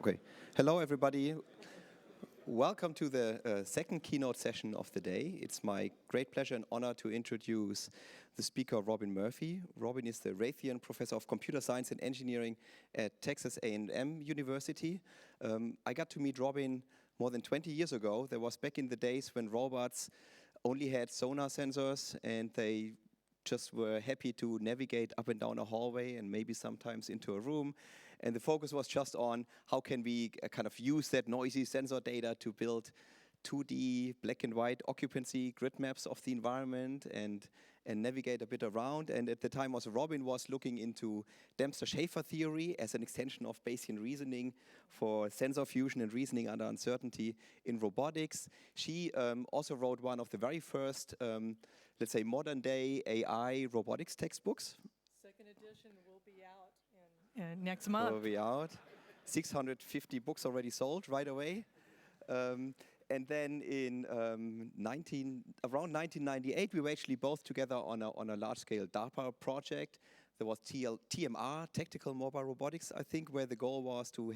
Okay. Hello, everybody. Welcome to the second keynote session of the day. It's my great pleasure and honor to introduce the speaker, Robin Murphy. Robin is the Raytheon Professor of Computer Science and Engineering at Texas A&M University. I got to meet Robin more than 20 years ago. That was back in the days when robots only had sonar sensors and they just were happy to navigate up and down a hallway and maybe sometimes into a room. And the focus was just on how can we kind of use that noisy sensor data to build 2D black and white occupancy grid maps of the environment and navigate a bit around. And at the time also Robin was looking into Dempster-Shafer theory as an extension of Bayesian reasoning for sensor fusion and reasoning under uncertainty in robotics. She also wrote one of the very first, let's say, modern day AI robotics textbooks. Second edition will be out next month. Will be out. 650 books already sold right away. And then in around 1998, we were actually both together on a large-scale DARPA project. There was TMR, Tactical Mobile Robotics, I think, where the goal was to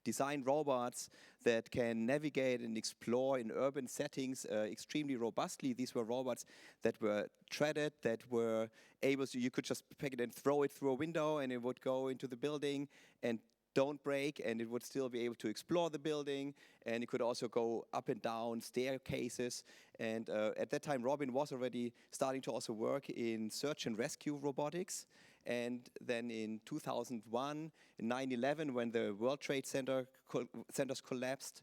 design robots that can navigate and explore in urban settings extremely robustly. These were robots that were threaded, that were able to, you could just pick it and throw it through a window and it would go into the building and don't break, and it would still be able to explore the building, and it could also go up and down staircases. And at that time, Robin was already starting to also work in search and rescue robotics. And then in 2001, in 9/11, when the World Trade Centers collapsed,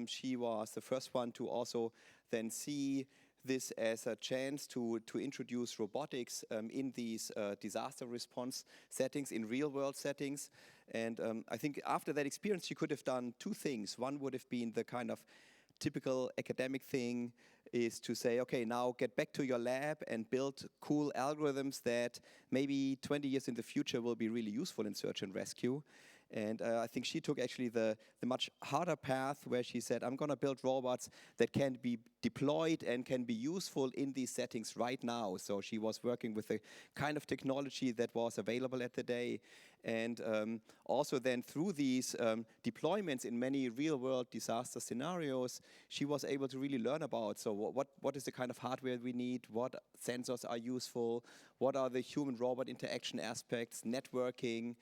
she was the first one to also then see this as a chance to introduce robotics in these disaster response settings, in real-world settings. And I think after that experience, you could have done two things. One would have been the kind of typical academic thing is to say, okay, now get back to your lab and build cool algorithms that maybe 20 years in the future will be really useful in search and rescue. And I think she took actually the much harder path where she said, I'm going to build robots that can be deployed and can be useful in these settings right now. So she was working with the kind of technology that was available at the day. And also then through these deployments in many real-world disaster scenarios, she was able to really learn about, so what is the kind of hardware we need, what sensors are useful, what are the human-robot interaction aspects, networking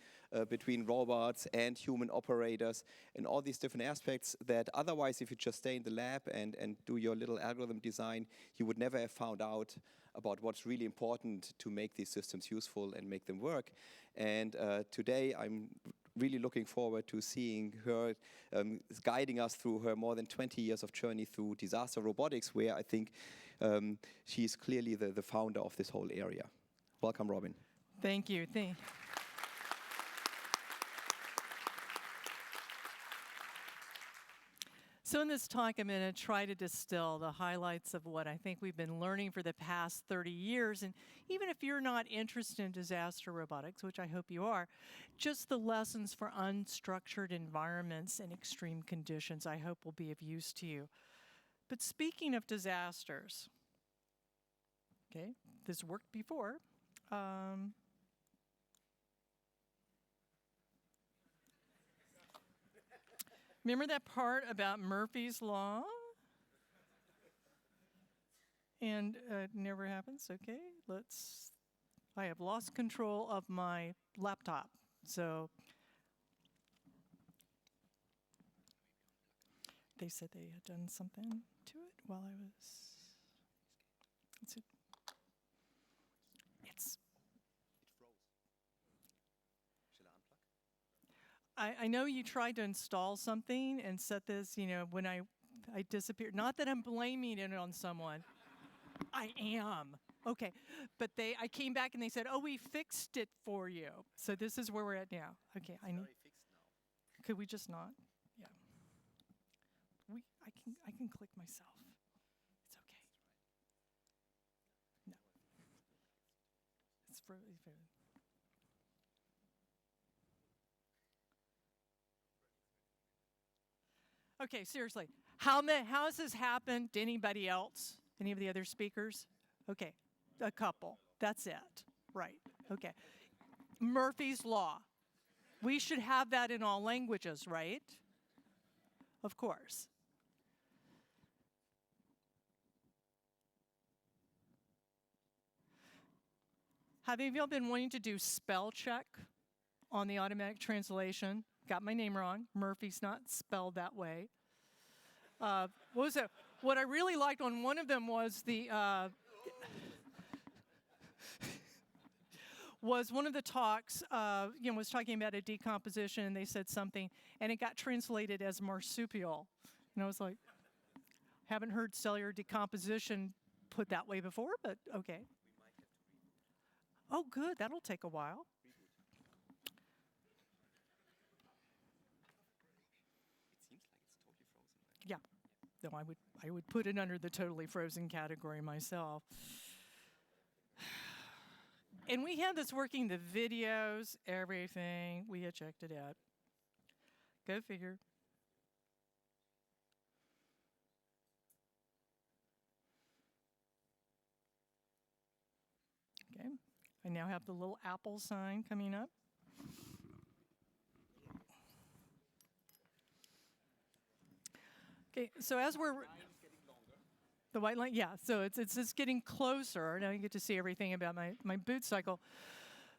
between robots and human operators, and all these different aspects that otherwise, if you just stay in the lab and do your little algorithm design, you would never have found out about what's really important to make these systems useful and make them work. And today, I'm really looking forward to seeing her guiding us through her more than 20 years of journey through disaster robotics, where I think she's clearly the founder of this whole area. Welcome, Robin. Thank you. So in this talk, I'm going to try to distill the highlights of what I think we've been learning for the past 30 years. And even if you're not interested in disaster robotics, which I hope you are, just the lessons for unstructured environments and extreme conditions I hope will be of use to you. But speaking of disasters, okay, this worked before. Remember that part about Murphy's Law? And it never happens, okay? I have lost control of my laptop, so they said they had done something to it while I was, let's see. I know you tried to install something and set this, when I disappeared. Not that I'm blaming it on someone. I am. Okay. But I came back and they said, oh, we fixed it for you. So this is where we're at now. Okay. It's very fixed now. Could we just not? Yeah. I can click myself. It's okay. No. It's for Okay, seriously. How has this happened to anybody else? Any of the other speakers? Okay, a couple. That's it. Right. Okay. Murphy's Law. We should have that in all languages, right? Of course. Have any of y'all been wanting to do spell check on the automatic translation? Got my name wrong. Murphy's not spelled that way. What was it? What I really liked on one of them was the was one of the talks. Was talking about a decomposition, and they said something, and it got translated as marsupial. And I was like, haven't heard cellular decomposition put that way before, but okay. Oh, good. That'll take a while. Yeah. No, I would put it under the totally frozen category myself. And we had this working, the videos, everything. We had checked it out. Go figure. Okay. I now have the little Apple sign coming up. Okay, so as we're the white line, yeah. So it's just getting closer. Now you get to see everything about my boot cycle.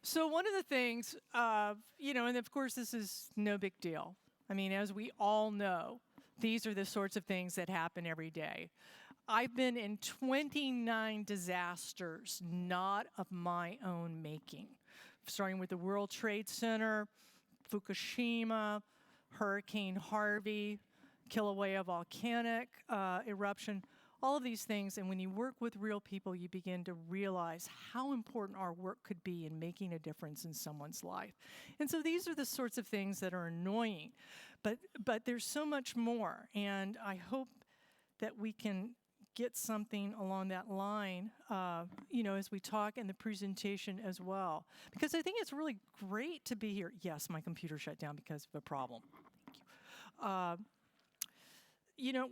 So one of the things, and of course this is no big deal. I mean, as we all know, these are the sorts of things that happen every day. I've been in 29 disasters, not of my own making, starting with the World Trade Center, Fukushima, Hurricane Harvey, Kilauea volcanic eruption, all of these things. And when you work with real people, you begin to realize how important our work could be in making a difference in someone's life. And so these are the sorts of things that are annoying. But there's so much more. And I hope that we can get something along that line, as we talk in the presentation as well. Because I think it's really great to be here. Yes, my computer shut down because of a problem. Thank you.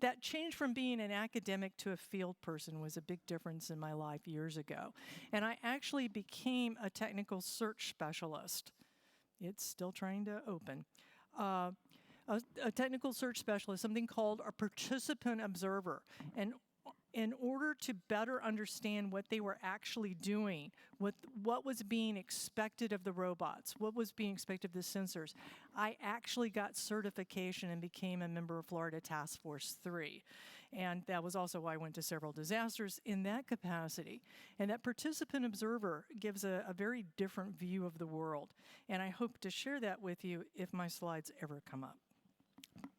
That change from being an academic to a field person was a big difference in my life years ago. And I actually became a technical search specialist. It's still trying to open. A technical search specialist, something called a participant observer. And in order to better understand what they were actually doing, what was being expected of the robots, what was being expected of the sensors, I actually got certification and became a member of Florida Task Force 3. And that was also why I went to several disasters in that capacity. And that participant observer gives a very different view of the world. And I hope to share that with you if my slides ever come up.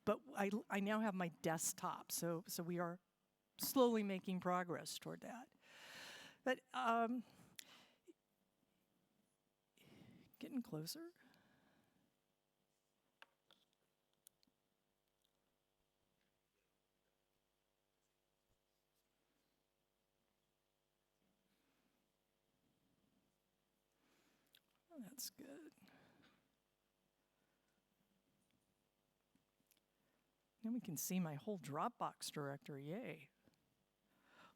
But I now have my desktop, so we are slowly making progress toward that. But getting closer. Oh, that's good. Now we can see my whole Dropbox directory, yay.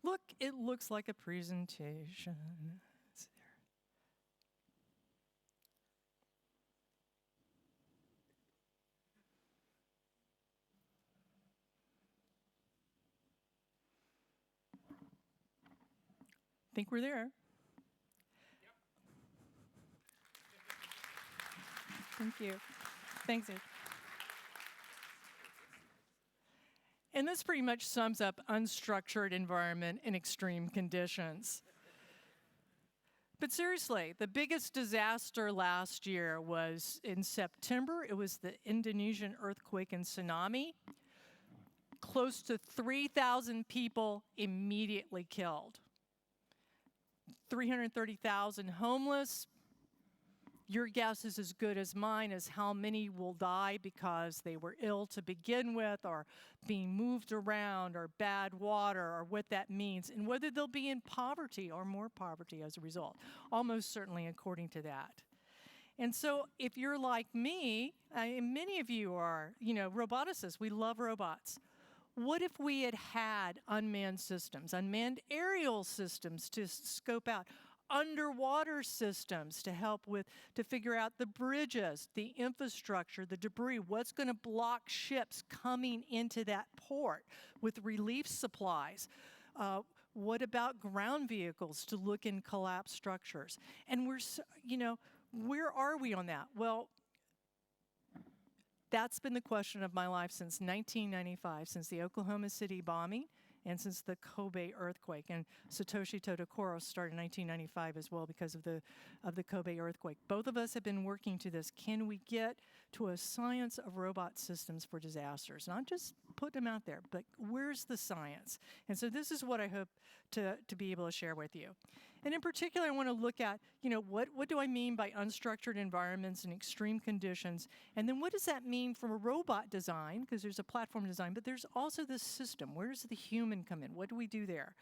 Look, it looks like a presentation. It's there. Think we're there. Yep. Thank you. Thanks, Ed. And this pretty much sums up unstructured environment in extreme conditions. But seriously, the biggest disaster last year was in September. It was the Indonesian earthquake and tsunami. Close to 3,000 people immediately killed. 330,000 homeless. Your guess is as good as mine as how many will die because they were ill to begin with, or being moved around, or bad water, or what that means, and whether they'll be in poverty or more poverty as a result, almost certainly according to that. And so if you're like me, and many of you are, roboticists, we love robots. What if we had unmanned systems, unmanned aerial systems to scope out? underwater systems to help with, to figure out the bridges, the infrastructure, the debris, what's going to block ships coming into that port with relief supplies. What about ground vehicles to look in collapsed structures? And where are we on that? Well, that's been the question of my life since 1995, since the Oklahoma City bombing and since the Kobe earthquake. And Satoshi Todokoro started in 1995 as well because of the Kobe earthquake. Both of us have been working to this. Can we get to a science of robot systems for disasters? Not just put them out there, but where's the science? And so this is what I hope to be able to share with you. And in particular, I want to look at, what do I mean by unstructured environments and extreme conditions? And then what does that mean from a robot design? Because there's a platform design, but there's also the system. Where does the human come in? What do we do there?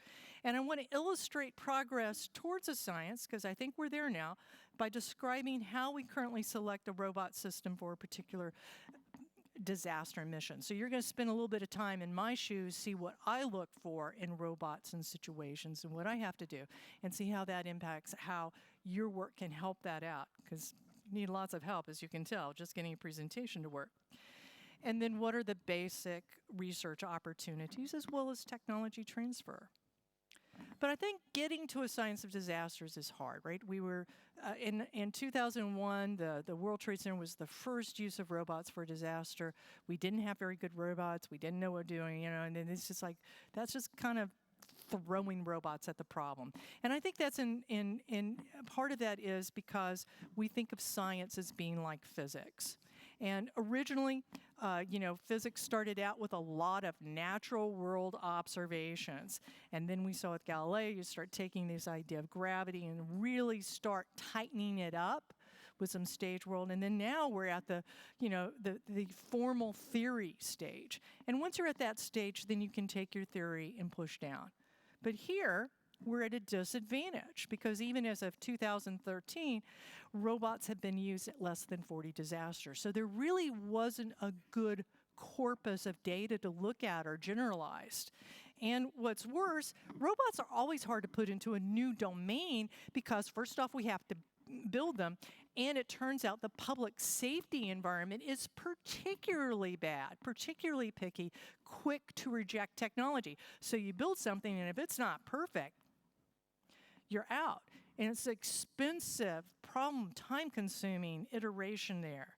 And I want to illustrate progress towards a science, because I think we're there now, by describing how we currently select a robot system for a particular disaster mission. So you're going to spend a little bit of time in my shoes, see what I look for in robots and situations and what I have to do, and see how that impacts how your work can help that out, because you need lots of help, as you can tell, just getting a presentation to work. And then what are the basic research opportunities as well as technology transfer? But I think getting to a science of disasters is hard, right? We were, in 2001, the World Trade Center was the first use of robots for a disaster. We didn't have very good robots. We didn't know what we're doing, and then it's just like, that's just kind of throwing robots at the problem. And I think that's in part of that is because we think of science as being like physics. And originally, physics started out with a lot of natural world observations. And then we saw with Galileo, you start taking this idea of gravity and really start tightening it up with some stage world. And then now we're at the formal theory stage. And once you're at that stage, then you can take your theory and push down. But here, we're at a disadvantage because even as of 2013, robots have been used at less than 40 disasters. So there really wasn't a good corpus of data to look at or generalized. And what's worse, robots are always hard to put into a new domain because first off, we have to build them. And it turns out the public safety environment is particularly bad, particularly picky, quick to reject technology. So you build something, and if it's not perfect, you're out. And it's expensive, time-consuming iteration there.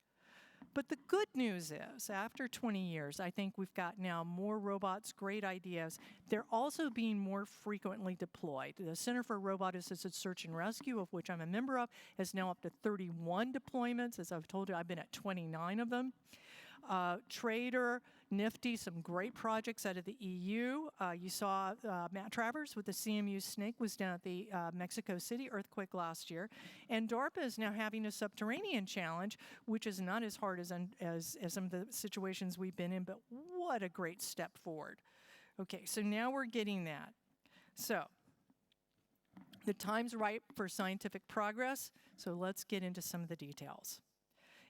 But the good news is, after 20 years, I think we've got now more robots, great ideas. They're also being more frequently deployed. The Center for Robot-Assisted Search and Rescue, of which I'm a member of, is now up to 31 deployments. As I've told you, I've been at 29 of them. Trader, Nifty, some great projects out of the EU. You saw Matt Travers with the CMU Snake was down at the Mexico City earthquake last year. And DARPA is now having a subterranean challenge, which is not as hard as some of the situations we've been in, but what a great step forward. Okay, so now we're getting that. So the time's ripe for scientific progress, so let's get into some of the details.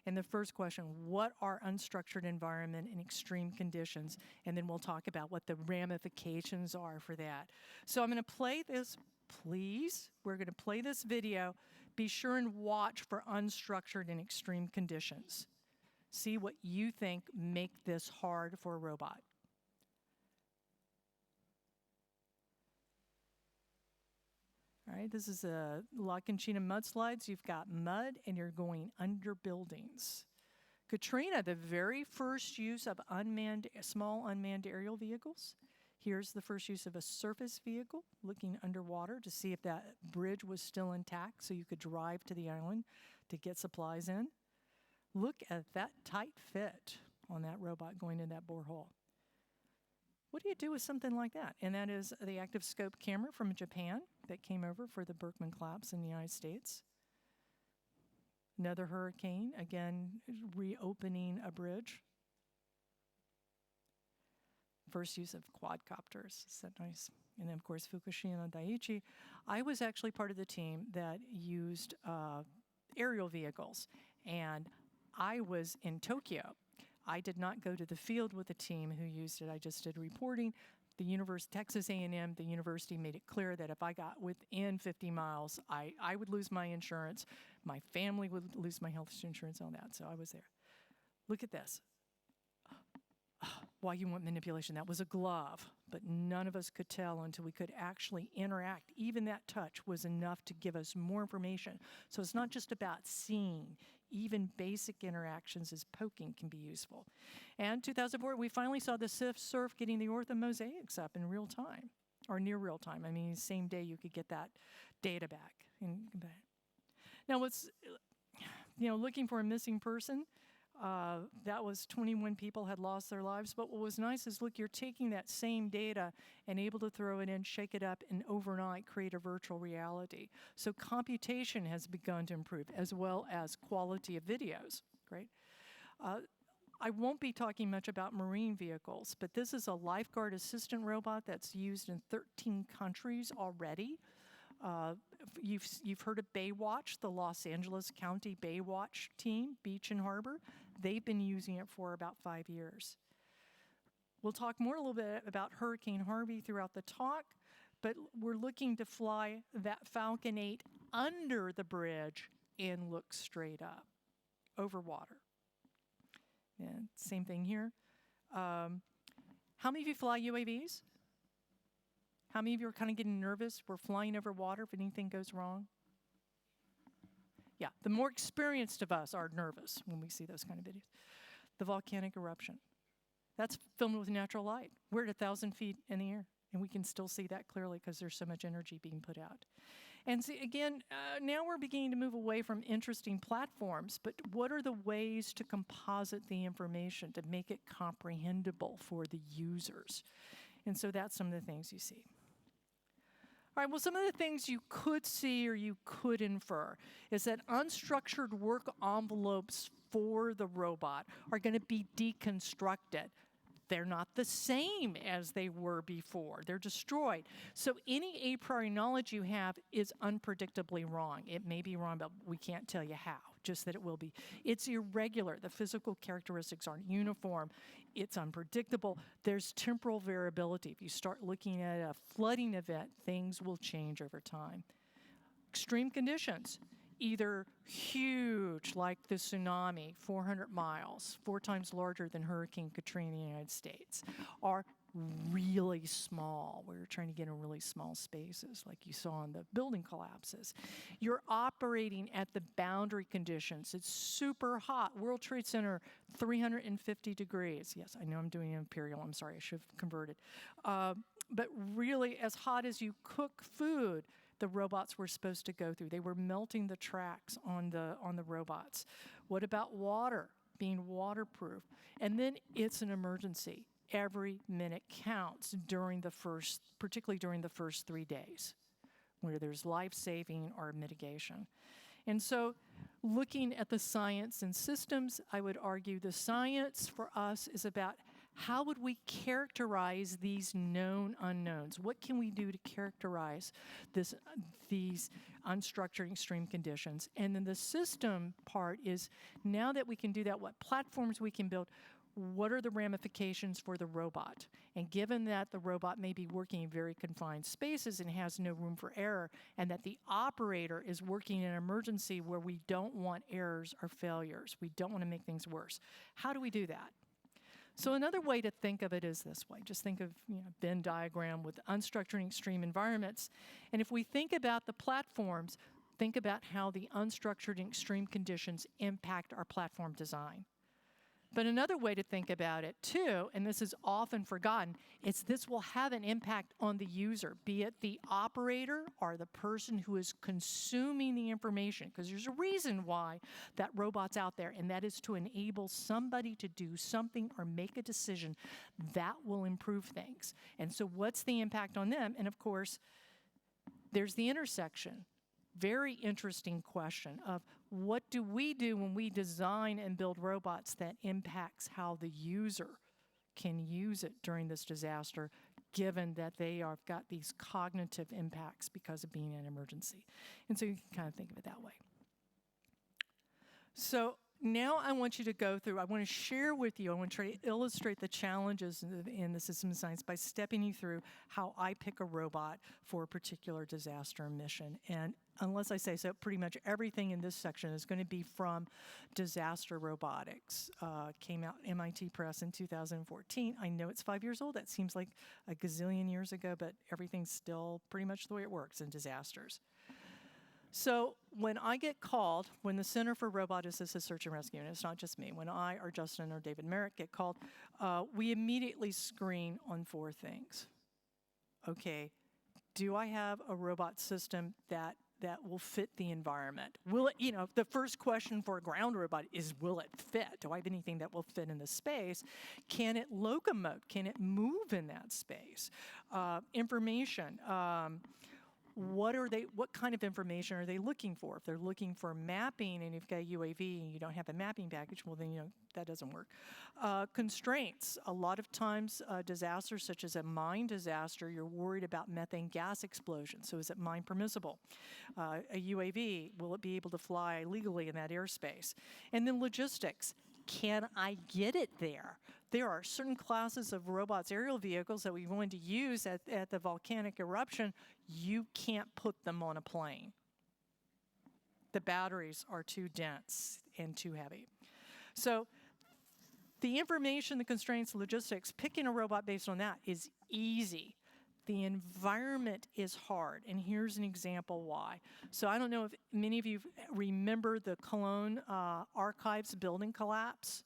And the first question, what are unstructured environment and extreme conditions? And then we'll talk about what the ramifications are for that. So I'm going to play this, please. We're going to play this video. Be sure and watch for unstructured and extreme conditions. See what you think make this hard for a robot. All right, this is a La Conchina mudslides. You've got mud and you're going under buildings. Katrina, the very first use of small unmanned aerial vehicles. Here's the first use of a surface vehicle looking underwater to see if that bridge was still intact so you could drive to the island to get supplies in. Look at that tight fit on that robot going in that borehole. What do you do with something like that? And that is the active scope camera from Japan that came over for the Berkman collapse in the United States. Another hurricane, again, reopening a bridge. First use of quadcopters, is that nice? And then, of course, Fukushima Daiichi. I was actually part of the team that used aerial vehicles, and I was in Tokyo. I did not go to the field with the team who used it. I just did reporting. Texas A&M, the university made it clear that if I got within 50 miles, I would lose my insurance. My family would lose my health insurance on that, so I was there. Look at this. Why you want manipulation? That was a glove, but none of us could tell until we could actually interact. Even that touch was enough to give us more information. So it's not just about seeing. Even basic interactions as poking can be useful. And 2004, we finally saw the surf getting the orthomosaics up in real time, or near real time. I mean, same day you could get that data back. Now, what's, looking for a missing person, that was 21 people had lost their lives. But what was nice is, look, you're taking that same data and able to throw it in, shake it up, and overnight create a virtual reality. So computation has begun to improve, as well as quality of videos. Great. I won't be talking much about marine vehicles, but this is a lifeguard assistant robot that's used in 13 countries already. You've heard of Baywatch, the Los Angeles County Baywatch team, Beach and Harbor. They've been using it for about 5 years. We'll talk more a little bit about Hurricane Harvey throughout the talk, but we're looking to fly that Falcon 8 under the bridge and look straight up over water. And same thing here. How many of you fly UAVs? How many of you are kind of getting nervous? We're flying over water if anything goes wrong. Yeah, the more experienced of us are nervous when we see those kind of videos. The volcanic eruption. That's filmed with natural light. We're at 1,000 feet in the air, and we can still see that clearly because there's so much energy being put out. And see, again, now we're beginning to move away from interesting platforms, but what are the ways to composite the information to make it comprehensible for the users? And so that's some of the things you see. All right, well, some of the things you could see or you could infer is that unstructured work envelopes for the robot are going to be deconstructed. They're not the same as they were before. They're destroyed. So any a priori knowledge you have is unpredictably wrong. It may be wrong, but we can't tell you how, just that it will be. It's irregular. The physical characteristics aren't uniform. It's unpredictable. There's temporal variability. If you start looking at a flooding event, things will change over time. Extreme conditions. Either huge, like the tsunami, 400 miles, 4 times larger than Hurricane Katrina in the United States, or really small. We were trying to get in really small spaces, like you saw in the building collapses. You're operating at the boundary conditions. It's super hot. World Trade Center, 350 degrees. Yes, I know I'm doing imperial. I'm sorry, I should have converted. But really, as hot as you cook food, the robots were supposed to go through. They were melting the tracks on the robots. What about water? Being waterproof. And then it's an emergency. Every minute counts particularly during the first 3 days, where there's life-saving or mitigation. And so looking at the science and systems, I would argue the science for us is about how would we characterize these known unknowns? What can we do to characterize these unstructured extreme conditions? And then the system part is, now that we can do that, what platforms we can build, what are the ramifications for the robot? And given that the robot may be working in very confined spaces and has no room for error, and that the operator is working in an emergency where we don't want errors or failures, we don't want to make things worse. How do we do that? So another way to think of it is this way. Just think of Venn diagram with unstructured extreme environments. And if we think about the platforms, think about how the unstructured extreme conditions impact our platform design. But another way to think about it too, and this is often forgotten, is this will have an impact on the user, be it the operator or the person who is consuming the information, because there's a reason why that robot's out there, and that is to enable somebody to do something or make a decision that will improve things. And so what's the impact on them? And of course, there's the intersection. Very interesting question of what do we do when we design and build robots that impacts how the user can use it during this disaster, given that they have got these cognitive impacts because of being an emergency. And so you can kind of think of it that way. So now I want you to go through, I want to share with you, I want to try to illustrate the challenges in the system science by stepping you through how I pick a robot for a particular disaster mission. And unless I say so, pretty much everything in this section is going to be from Disaster Robotics. Came out MIT Press in 2014. I know it's 5 years old. That seems like a gazillion years ago, but everything's still pretty much the way it works in disasters. So when I get called, when the Center for Robot Assisted Search and Rescue, and it's not just me, when I or Justin or David Merrick get called, we immediately screen on 4 things. Okay, do I have a robot system that will fit the environment? Will it, the first question for a ground robot is, will it fit? Do I have anything that will fit in the space? Can it locomote? Can it move in that space? Information. What kind of information are they looking for? If they're looking for mapping and you've got a UAV and you don't have a mapping package, well then, that doesn't work. Constraints. A lot of times disasters such as a mine disaster, you're worried about methane gas explosion. So is it mine permissible? A UAV, will it be able to fly legally in that airspace? And then logistics. Can I get it there? There are certain classes of robots, aerial vehicles that we're going to use at the volcanic eruption. You can't put them on a plane. The batteries are too dense and too heavy. So the information, the constraints, logistics, picking a robot based on that is easy. The environment is hard, and here's an example why. So I don't know if many of you remember the Cologne Archives building collapse,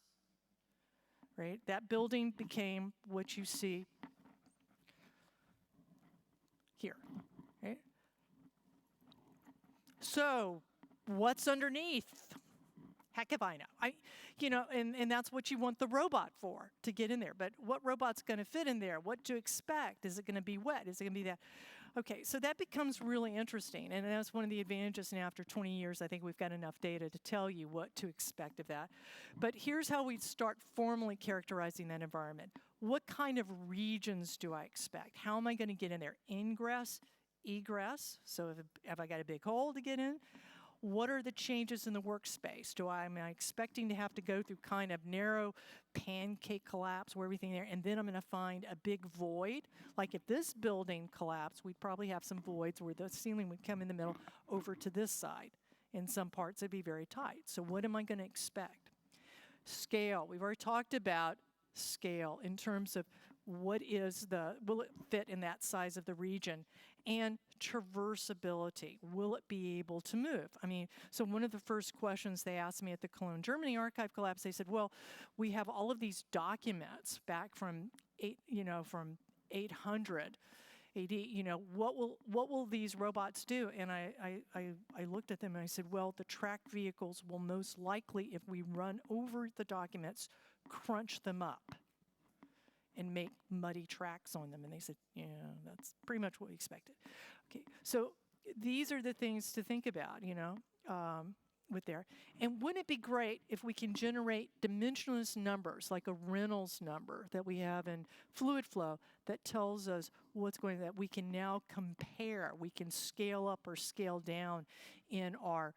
right? That building became what you see here, right? So what's underneath? Heck if I know. And that's what you want the robot for, to get in there. But what robot's going to fit in there? What to expect? Is it going to be wet? Is it going to be that? Okay, so that becomes really interesting. And that's one of the advantages now after 20 years. I think we've got enough data to tell you what to expect of that. But here's how we start formally characterizing that environment. What kind of regions do I expect? How am I going to get in there? Ingress, egress. So have I got a big hole to get in? What are the changes in the workspace? Am I expecting to have to go through kind of narrow pancake collapse where everything there, and then I'm going to find a big void? Like if this building collapsed, we'd probably have some voids where the ceiling would come in the middle over to this side. In some parts, it'd be very tight. So what am I going to expect? Scale. We've already talked about scale in terms of will it fit in that size of the region? And traversability. Will it be able to move? So one of the first questions they asked me at the Cologne, Germany archive collapse, they said, well, we have all of these documents back from 800 AD, what will these robots do? And I looked at them and I said, well, the tracked vehicles will most likely, if we run over the documents, crunch them up and make muddy tracks on them. And they said, yeah, that's pretty much what we expected. Okay, so these are the things to think about, with there. And wouldn't it be great if we can generate dimensionless numbers, like a Reynolds number that we have in fluid flow that tells us what's going on, that we can now compare, we can scale up or scale down in our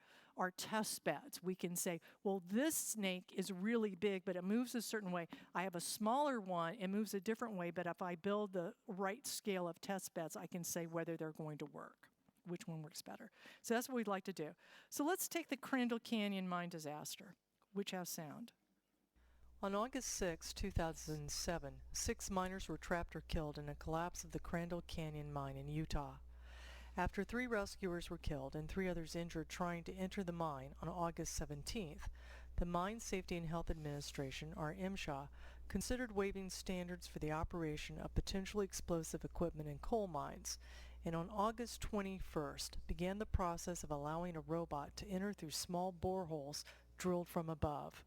test beds. We can say, well, this snake is really big, but it moves a certain way. I have a smaller one, it moves a different way, but if I build the right scale of test beds, I can say whether they're going to work, which one works better. So that's what we'd like to do. So let's take the Crandall Canyon mine disaster, which has sound. On August 6, 2007, 6 miners were trapped or killed in a collapse of the Crandall Canyon mine in Utah. After 3 rescuers were killed and 3 others injured trying to enter the mine on August 17th, the Mine Safety and Health Administration, or MSHA, considered waiving standards for the operation of potentially explosive equipment in coal mines, and on August 21st began the process of allowing a robot to enter through small boreholes drilled from above.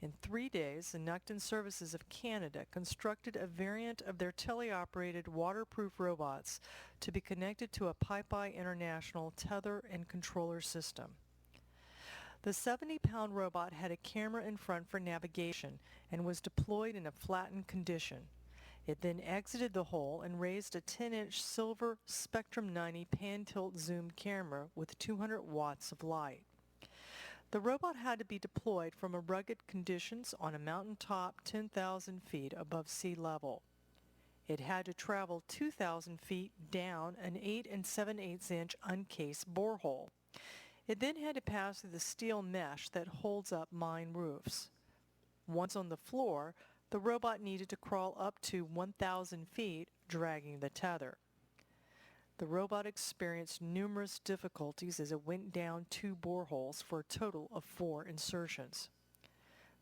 In 3 days, the Nucton Services of Canada constructed a variant of their teleoperated waterproof robots to be connected to a PipeEye International tether and controller system. The 70-pound robot had a camera in front for navigation and was deployed in a flattened condition. It then exited the hole and raised a 10-inch silver Spectrum 90 pan-tilt zoom camera with 200 watts of light. The robot had to be deployed from rugged conditions on a mountaintop 10,000 feet above sea level. It had to travel 2,000 feet down an 8 7/8 inch uncased borehole. It then had to pass through the steel mesh that holds up mine roofs. Once on the floor, the robot needed to crawl up to 1,000 feet, dragging the tether. The robot experienced numerous difficulties as it went down 2 boreholes for a total of 4 insertions.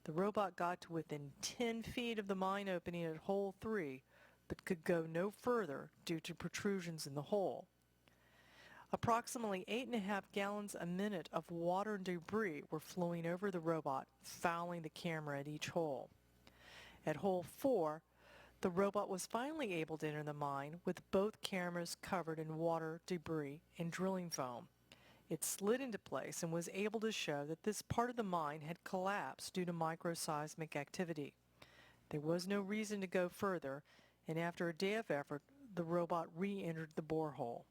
The robot got to within 10 feet of the mine opening at hole 3, but could go no further due to protrusions in the hole. Approximately 8.5 gallons a minute of water and debris were flowing over the robot, fouling the camera at each hole. At hole 4, the robot was finally able to enter the mine with both cameras covered in water, debris, and drilling foam. It slid into place and was able to show that this part of the mine had collapsed due to microseismic activity. There was no reason to go further, and after a day of effort, the robot re-entered the borehole.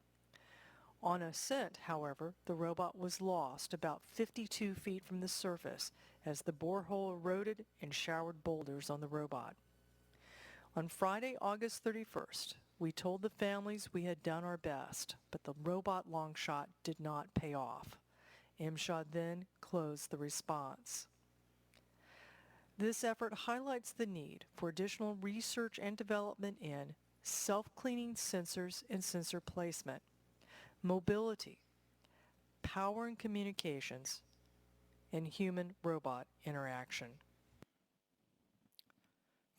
On ascent, however, the robot was lost about 52 feet from the surface as the borehole eroded and showered boulders on the robot. On Friday, August 31st, we told the families we had done our best, but the robot long shot did not pay off. MSHA then closed the response. This effort highlights the need for additional research and development in self-cleaning sensors and sensor placement, mobility, power and communications, and human-robot interaction.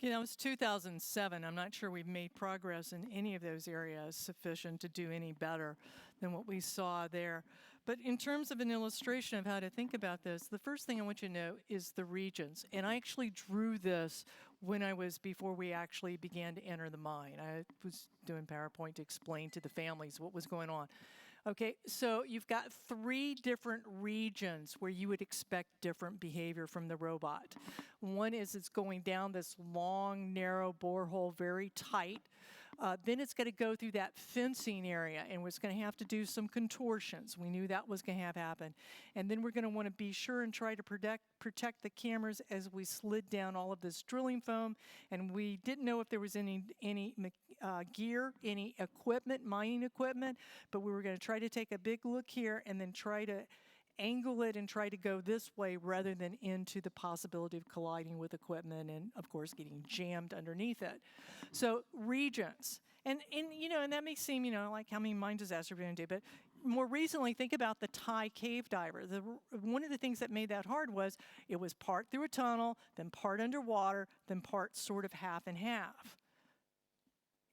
That was 2007. I'm not sure we've made progress in any of those areas sufficient to do any better than what we saw there. But in terms of an illustration of how to think about this, the first thing I want you to know is the regions. And I actually drew this before we actually began to enter the mine. I was doing PowerPoint to explain to the families what was going on. Okay, so you've got 3 different regions where you would expect different behavior from the robot. One is it's going down this long, narrow borehole, very tight. Then it's going to go through that fencing area, and it's going to have to do some contortions. We knew that was going to have happen. And then we're going to want to be sure and try to protect the cameras as we slid down all of this drilling foam. And we didn't know if there was any gear, any equipment, mining equipment, but we were going to try to take a big look here and then try to angle it and try to go this way rather than into the possibility of colliding with equipment and, of course, getting jammed underneath it. So regions. And that may seem, like how many mine disasters we're going to do, but more recently, think about the Thai cave diver. One of the things that made that hard was it was part through a tunnel, then part underwater, then part sort of half and half.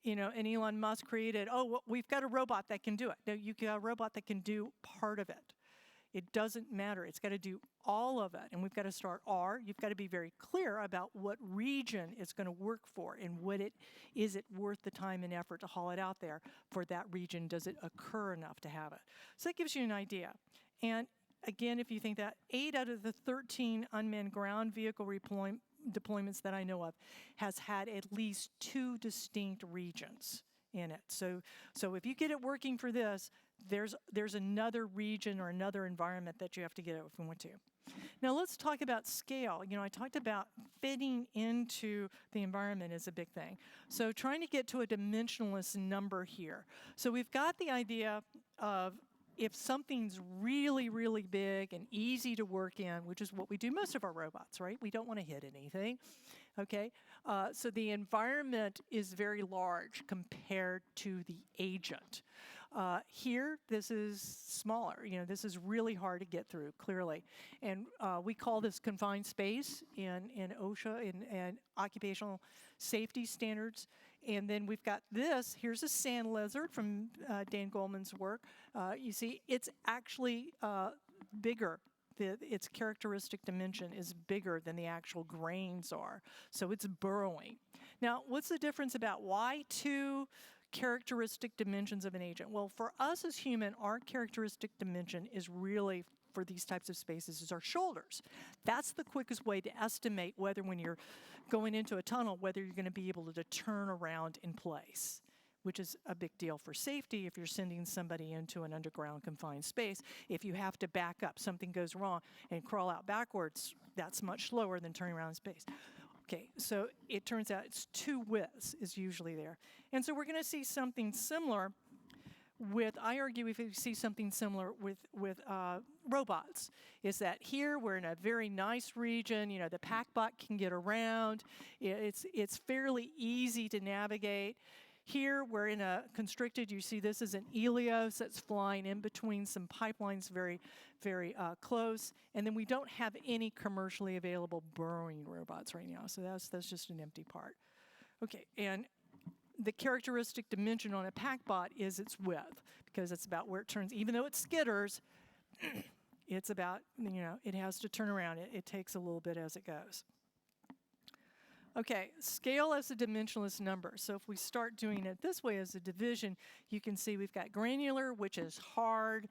And Elon Musk created, we've got a robot that can do it. No, you got a robot that can do part of it. It doesn't matter. It's got to do all of it. And we've got to start You've got to be very clear about what region it's going to work for and is it worth the time and effort to haul it out there for that region? Does it occur enough to have it? So that gives you an idea. And again, if you think that 8 out of the 13 unmanned ground vehicle deployments that I know of has had at least 2 distinct regions in it. So if you get it working for this, there's another region or another environment that you have to get it if we want to. Now let's talk about scale. I talked about fitting into the environment is a big thing. So trying to get to a dimensionless number here. So we've got the idea of if something's really, really big and easy to work in, which is what we do most of our robots, right? We don't want to hit anything, okay? So the environment is very large compared to the agent. Here, this is smaller. This is really hard to get through, clearly. And we call this confined space in OSHA and occupational safety standards. And then we've got this. Here's a sand lizard from Dan Goldman's work. You see, it's actually bigger. Its characteristic dimension is bigger than the actual grains are. So it's burrowing. Now, what's the difference about why 2 characteristic dimensions of an agent? Well, for us as human, our characteristic dimension is really, for these types of spaces, is our shoulders. That's the quickest way to estimate whether when you're going into a tunnel, whether you're going to be able to turn around in place. which is a big deal for safety if you're sending somebody into an underground confined space. If you have to back up, something goes wrong, and crawl out backwards, that's much slower than turning around in space. Okay, so it turns out it's 2 widths is usually there. And so we're going to see something similar with, I argue if we see something similar with robots, is that here we're in a very nice region, you know, the packbot can get around, it's fairly easy to navigate. Here we're in a constricted, you see this is an Helios that's flying in between some pipelines very, very close, and then we don't have any commercially available burrowing robots right now, so that's just an empty part. Okay, and the characteristic dimension on a packbot is its width, because it's about where it turns. Even though it skitters, it's about, you know, it has to turn around. It takes a little bit as it goes. Okay, scale as a dimensionless number. So if we start doing it this way as a division, you can see we've got granular, which is hard,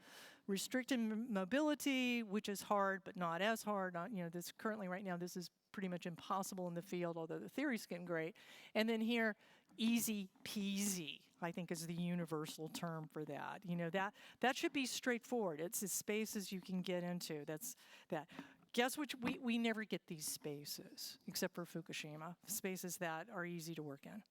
restricted mobility, which is hard but not as hard. You know, this currently right now this is pretty much impossible in the field, although the theory's getting great. And then here, easy peasy, I think is the universal term for that. You know, that should be straightforward. It's as spaces you can get into. That's that. Guess which we never get these spaces, except for Fukushima, spaces that are easy to work in.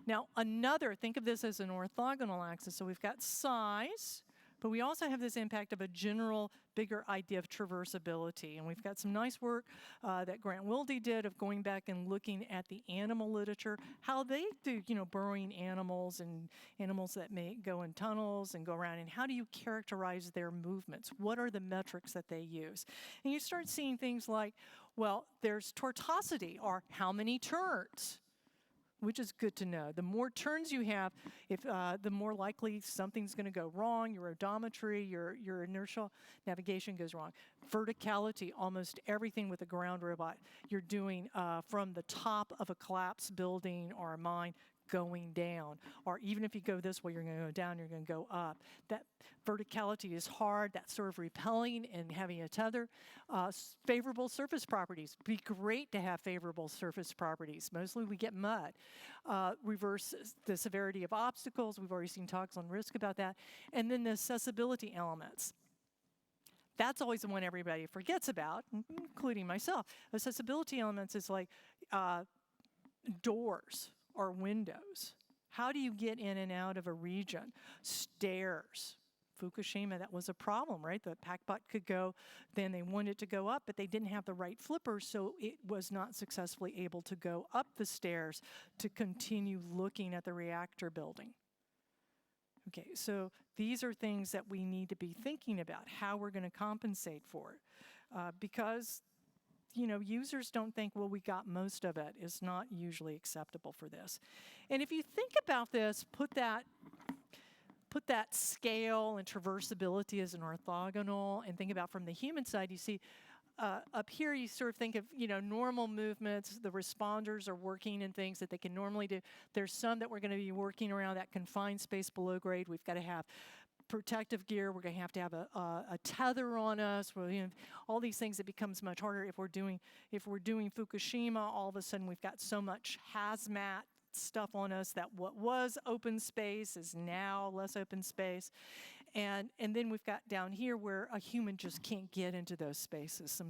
Now another, think of this as an orthogonal axis. So we've got size, but we also have this impact of a general bigger idea of traversability. And we've got some nice work that Grant Wilde did of going back and looking at the animal literature, how they do, you know, burrowing animals and animals that may go in tunnels and go around, and how do you characterize their movements? What are the metrics that they use? And you start seeing things like, well, there's tortuosity, or how many turns, which is good to know. The more turns you have, the more likely something's going to go wrong. Your odometry, your inertial navigation goes wrong. Verticality, almost everything with a ground robot, you're doing from the top of a collapsed building or a mine going down. Or even if you go this way, you're going to go down, you're going to go up. That verticality is hard. That's sort of repelling and having a tether. Favorable surface properties. Be great to have favorable surface properties. Mostly we get mud. Reverse the severity of obstacles. We've already seen talks on risk about that. And then the accessibility elements. That's always the one everybody forgets about, including myself. Accessibility elements is like doors or windows. How do you get in and out of a region? Stairs. Fukushima, that was a problem, right? The packbot could go, then they wanted it to go up, but they didn't have the right flippers, so it was not successfully able to go up the stairs to continue looking at the reactor building. Okay, so these are things that we need to be thinking about, how we're going to compensate for it. Because, you know, users don't think, well, we got most of it. It's not usually acceptable for this. And if you think about this, put that scale and traversability as an orthogonal, and think about from the human side, you see up here you sort of think of, you know, normal movements, the responders are working in things that they can normally do. There's some that we're going to be working around that confined space below grade. We've got to have protective gear, we're going to have a tether on us, you know, all these things. It becomes much harder if we're doing Fukushima. All of a sudden we've got so much hazmat stuff on us that what was open space is now less open space. And then we've got down here where a human just can't get into those spaces,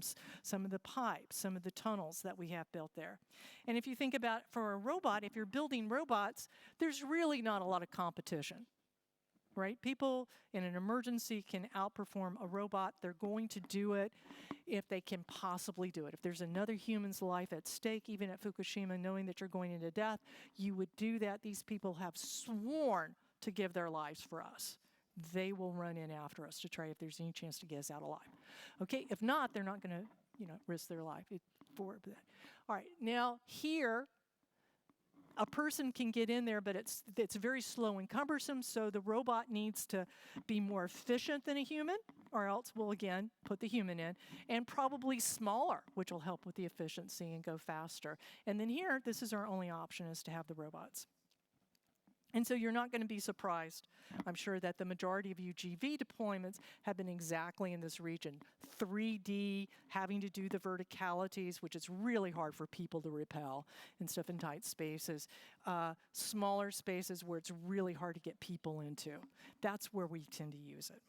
some of the pipes, some of the tunnels that we have built there. And if you think about for a robot, if you're building robots, there's really not a lot of competition. Right? People in an emergency can outperform a robot. They're going to do it if they can possibly do it. If there's another human's life at stake, even at Fukushima, knowing that you're going into death, you would do that. These people have sworn to give their lives for us. They will run in after us to try if there's any chance to get us out alive. Okay, if not, they're not going to, you know, risk their life for that. All right, now here, a person can get in there, but it's very slow and cumbersome, so the robot needs to be more efficient than a human, or else we'll again put the human in, and probably smaller, which will help with the efficiency and go faster. And then here, this is our only option, is to have the robots. And so you're not going to be surprised, I'm sure, that the majority of UGV deployments have been exactly in this region. 3D, having to do the verticalities, which is really hard for people to repel and stuff in tight spaces. Smaller spaces where it's really hard to get people into. That's where we tend to use it.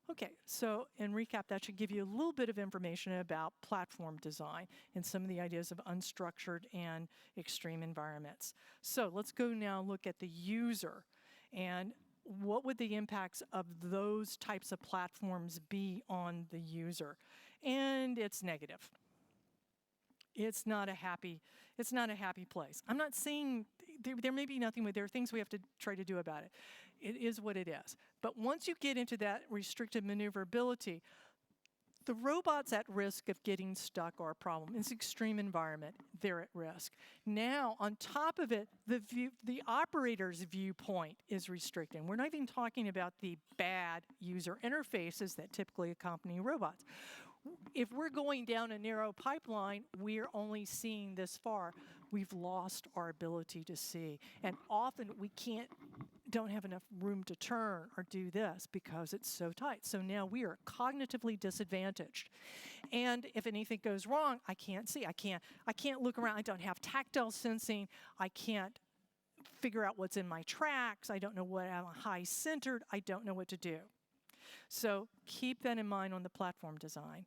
Okay, so in recap, that should give you a little bit of information about platform design and some of the ideas of unstructured and extreme environments. So let's go now look at the user and what would the impacts of those types of platforms be on the user? And it's negative. It's not a happy place. I'm not saying there may be nothing, there are things we have to try to do about it. It is what it is. But once you get into that restricted maneuverability, the robots at risk of getting stuck are a problem. It's an extreme environment. They're at risk. Now, on top of it, the operator's viewpoint is restricted. We're not even talking about the bad user interfaces that typically accompany robots. If we're going down a narrow pipeline, we're only seeing this far. We've lost our ability to see. And often we don't have enough room to turn or do this because it's so tight. So now we are cognitively disadvantaged. And if anything goes wrong, I can't see. I can't look around. I don't have tactile sensing. I can't figure out what's in my tracks. I don't know what I'm high-centered. I don't know what to do. So keep that in mind on the platform design.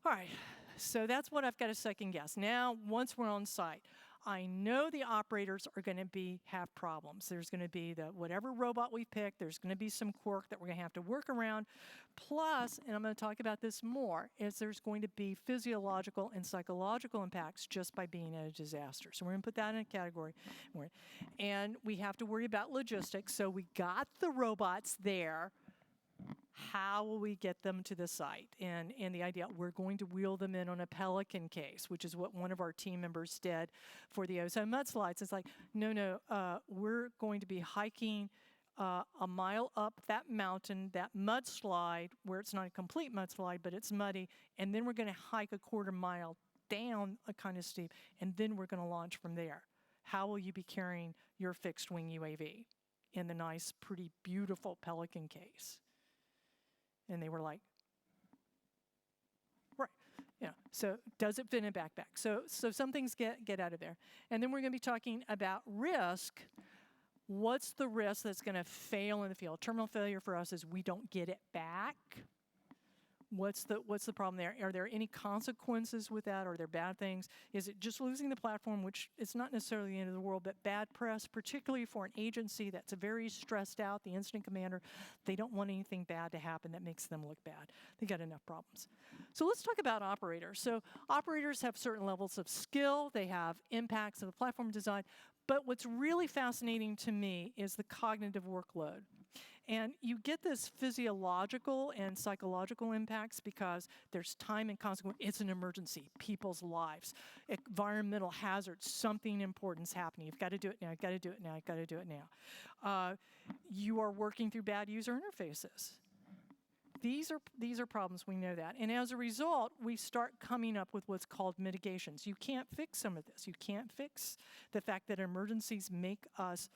All right, so that's what I've got to second guess. Now, once we're on site, I know the operators are going to have problems. There's going to be whatever robot we pick, there's going to be some quirk that we're going to have to work around. Plus, and I'm going to talk about this more, is there's going to be physiological and psychological impacts just by being at a disaster. So we're going to put that in a category. And we have to worry about logistics. So we got the robots there. How will we get them to the site? And the idea, we're going to wheel them in on a Pelican case, which is what one of our team members did for the ozone mudslides. It's like, no, we're going to be hiking a mile up that mountain, that mudslide, where it's not a complete mudslide, but it's muddy, and then we're going to hike a quarter mile down a kind of steep, and then we're going to launch from there. How will you be carrying your fixed-wing UAV in the nice, pretty, beautiful Pelican case? And they were like, right, yeah. So does it fit in a backpack? So some things get out of there. And then we're going to be talking about risk. What's the risk that's going to fail in the field? Terminal failure for us is we don't get it back. What's the problem there? Are there any consequences with that? Are there bad things? Is it just losing the platform, which is not necessarily the end of the world, but bad press, particularly for an agency that's very stressed out, the incident commander? They don't want anything bad to happen that makes them look bad. They got enough problems. So let's talk about operators. So operators have certain levels of skill. They have impacts of the platform design. But what's really fascinating to me is the cognitive workload. And you get this physiological and psychological impacts because there's time and consequence. It's an emergency, people's lives, environmental hazards, something important's happening. You've got to do it now, you've got to do it now, you've got to do it now. You are working through bad user interfaces. These are problems, we know that. And as a result, we start coming up with what's called mitigations. You can't fix some of this. You can't fix the fact that emergencies make us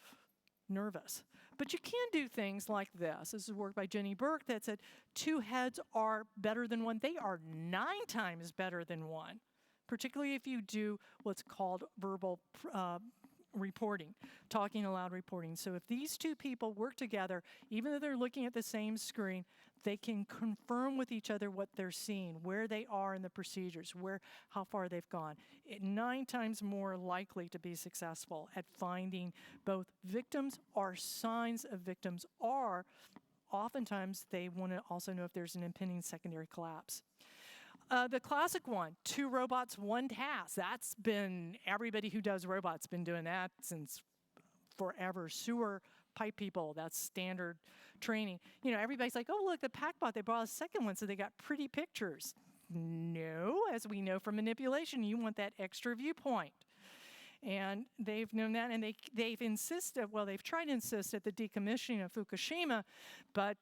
nervous. But you can do things like this. This is work by Jenny Burke that said 2 heads are better than 1. They are 9 times better than 1, particularly if you do what's called verbal reporting, talking aloud reporting. So if these 2 people work together, even though they're looking at the same screen, they can confirm with each other what they're seeing, where they are in the procedures, how far they've gone. 9 times more likely to be successful at finding both victims or signs of victims, or oftentimes they want to also know if there's an impending secondary collapse. The classic one, 2 robots, 1 task. That's been, everybody who does robots been doing that since forever. Sewer pipe people, that's standard training. You know, everybody's like, oh, look, the PackBot, they brought a second one, so they got pretty pictures. No, as we know from manipulation, you want that extra viewpoint. And they've known that, and they've insisted, well, they've tried to insist at the decommissioning of Fukushima, but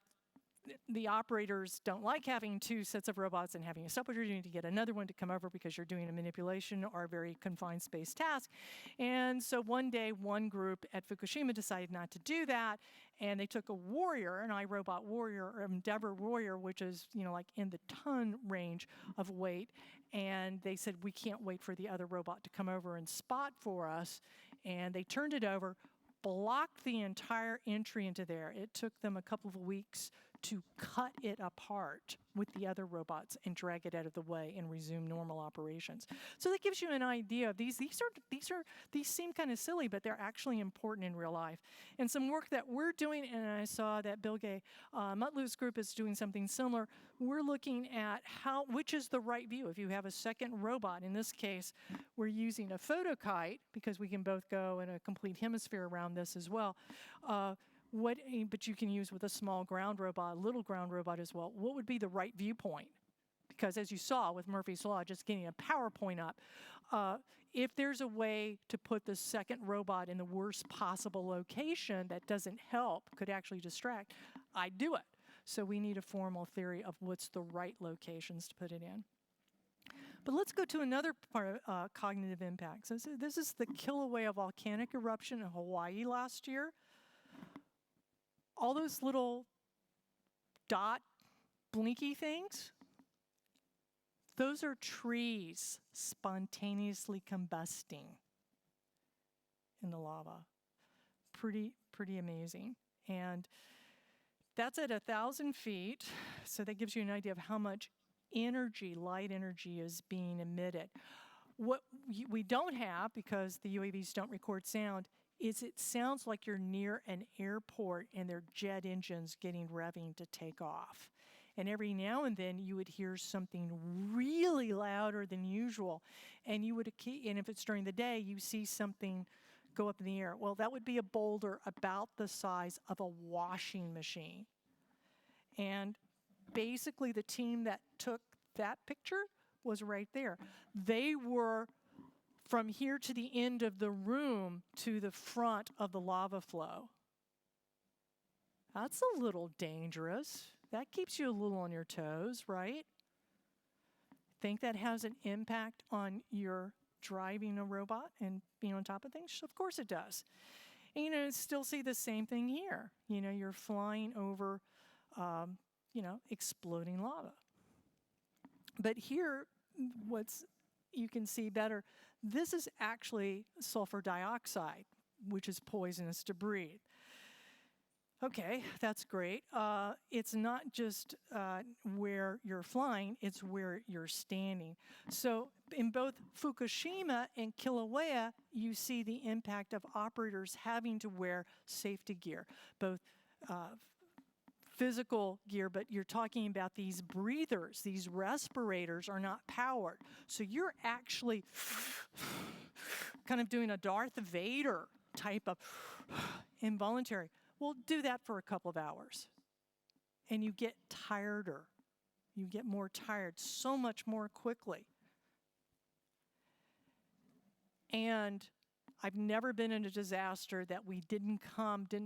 the operators don't like having two sets of robots and having a separator. You need to get another one to come over because you're doing a manipulation or a very confined space task. And so one day, one group at Fukushima decided not to do that, and they took a Warrior, an iRobot Warrior, or Endeavor Warrior, which is, like in the ton range of weight, and they said, we can't wait for the other robot to come over and spot for us, and they turned it over, blocked the entire entry into there. It took them a couple of weeks to cut it apart with the other robots and drag it out of the way and resume normal operations. So that gives you an idea of these seem kind of silly, but they're actually important in real life. And some work that we're doing, and I saw that Bilge Mutlu's group is doing something similar. We're looking at which is the right view. If you have a second robot, in this case, we're using a photokite because we can both go in a complete hemisphere around this as well. But you can use with a small ground robot, a little ground robot as well. What would be the right viewpoint? Because as you saw with Murphy's Law, just getting a PowerPoint up, if there's a way to put the second robot in the worst possible location that doesn't help, could actually distract, I'd do it. So we need a formal theory of what's the right locations to put it in. But let's go to another part of cognitive impacts. This is the Kilauea volcanic eruption in Hawaii last year. All those little dot blinky things, those are trees spontaneously combusting in the lava. Pretty amazing. And that's at 1,000 feet, so that gives you an idea of how much energy, light energy, is being emitted. What we don't have, because the UAVs don't record sound, is it sounds like you're near an airport and there are jet engines getting revving to take off. And every now and then you would hear something really louder than usual. And if it's during the day, you see something go up in the air. Well, that would be a boulder about the size of a washing machine. And basically the team that took that picture was right there. They were from here to the end of the room to the front of the lava flow. That's a little dangerous. That keeps you a little on your toes, right? Think that has an impact on your driving a robot and being on top of things? Of course it does. And still see the same thing here. You're flying over, exploding lava. But here, you can see better, this is actually sulfur dioxide, which is poisonous to breathe. Okay, that's great. It's not just where you're flying, it's where you're standing. So in both Fukushima and Kilauea, you see the impact of operators having to wear safety gear, both physical gear, but you're talking about these breathers, these respirators are not powered. So you're actually kind of doing a Darth Vader type of involuntary. Well, do that for a couple of hours and you get tireder. You get more tired so much more quickly. And I've never been in a disaster that we didn't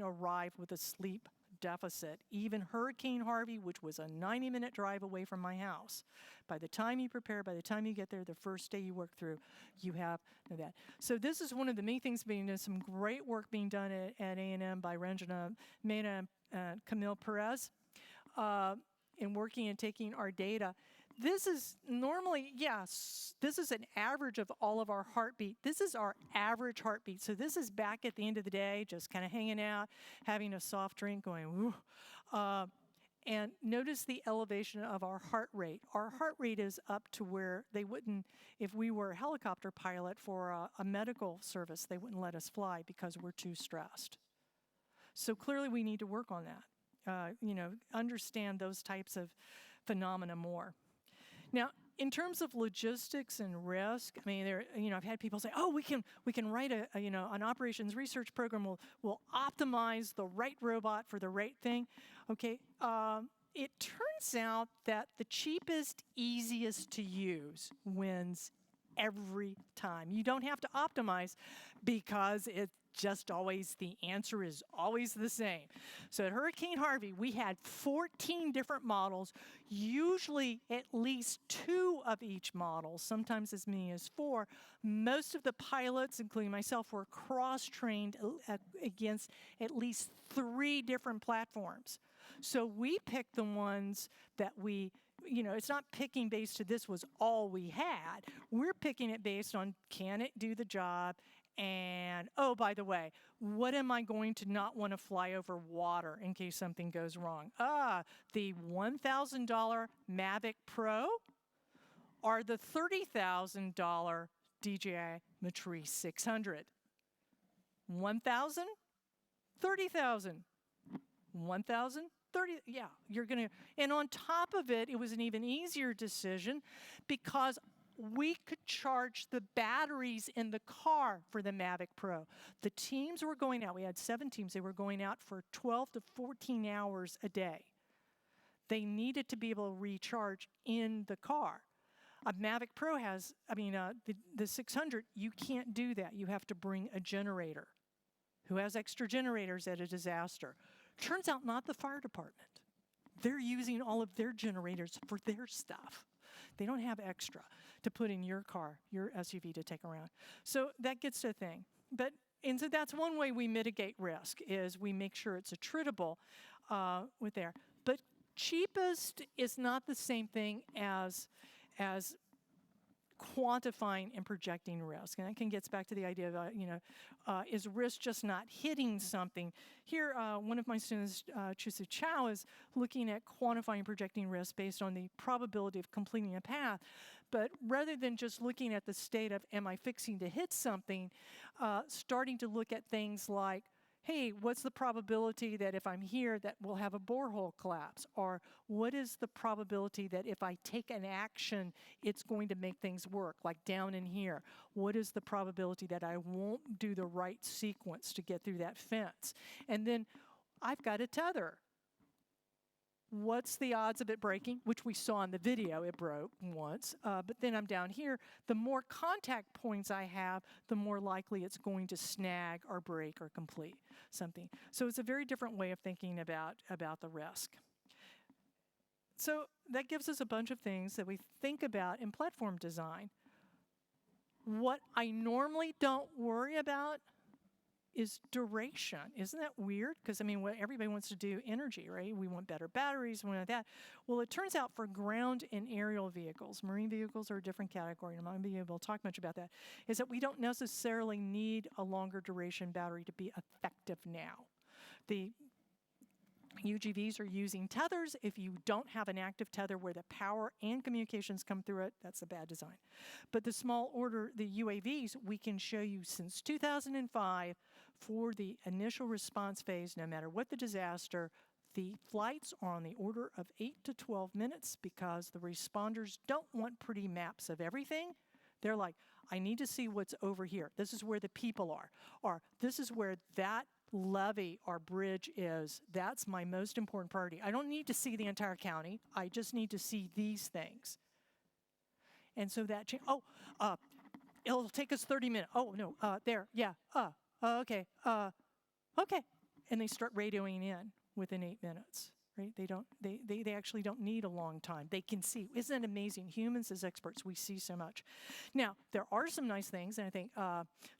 arrive with a sleep deficit. Even Hurricane Harvey, which was a 90-minute drive away from my house. By the time you prepare, by the time you get there, the first day you work through, you have that. So this is one of the main things being done, some great work being done at A&M by Ranjana Mehta and Camille Perez in working and taking our data. This is normally, yes, this is an average of all of our heartbeat. This is our average heartbeat. So this is back at the end of the day, just kind of hanging out, having a soft drink, going, woo. And notice the elevation of our heart rate. Our heart rate is up to where they wouldn't, if we were a helicopter pilot for a medical service, they wouldn't let us fly because we're too stressed. So clearly we need to work on that, understand those types of phenomena more. Now, in terms of logistics and risk, I mean, I've had people say, "Oh, we can write an operations research program. We'll optimize the right robot for the right thing." Okay, it turns out that the cheapest, easiest to use wins every time. You don't have to optimize because it's just always, the answer is always the same. So at Hurricane Harvey, we had 14 different models, usually at least 2 of each model, sometimes as many as 4. Most of the pilots, including myself, were cross-trained against at least 3 different platforms. So we picked the ones that we, it's not picking based to this was all we had. We're picking it based on, can it do the job? And, oh, by the way, what am I going to not want to fly over water in case something goes wrong? The $1,000 Mavic Pro or the $30,000 DJI Matrice 600? 1,000? 30,000? 1,000? 30, yeah, you're going to, and on top of it, it was an even easier decision because we could charge the batteries in the car for the Mavic Pro. The teams were going out, we had 7 teams, they were going out for 12 to 14 hours a day. They needed to be able to recharge in the car. A Mavic Pro has, the 600, you can't do that. You have to bring a generator. Who has extra generators at a disaster? Turns out not the fire department. They're using all of their generators for their stuff. They don't have extra to put in your car, your SUV to take around. So that gets to a thing. And so that's one way we mitigate risk, is we make sure it's attritable with there. But cheapest is not the same thing as quantifying and projecting risk. And that gets back to the idea of, is risk just not hitting something? Here, one of my students, Chusu Chow, is looking at quantifying and projecting risk based on the probability of completing a path. But rather than just looking at the state of, am I fixing to hit something, starting to look at things like, hey, what's the probability that if I'm here that we'll have a borehole collapse? Or what is the probability that if I take an action, it's going to make things work, like down in here? What is the probability that I won't do the right sequence to get through that fence? And then I've got a tether. What's the odds of it breaking? Which we saw in the video, it broke once. But then I'm down here. The more contact points I have, the more likely it's going to snag or break or complete something. So it's a very different way of thinking about the risk. So that gives us a bunch of things that we think about in platform design. What I normally don't worry about is duration. Isn't that weird? Because, what everybody wants to do, energy, right? We want better batteries, we want that. Well, it turns out for ground and aerial vehicles, marine vehicles are a different category, and I'm not going to be able to talk much about that, is that we don't necessarily need a longer duration battery to be effective now. The UGVs are using tethers. If you don't have an active tether where the power and communications come through it, that's a bad design. But the small order, the UAVs, we can show you since 2005 for the initial response phase, no matter what the disaster, the flights are on the order of 8 to 12 minutes because the responders don't want pretty maps of everything. They're like, I need to see what's over here. This is where the people are. Or this is where that levee or bridge is. That's my most important priority. I don't need to see the entire county. I just need to see these things. And so that it'll take us 30 minutes. Oh, no, there, yeah, okay, okay. And they start radioing in within 8 minutes. Right? They actually don't need a long time. They can see. Isn't it amazing? Humans as experts, we see so much. Now, there are some nice things, and I think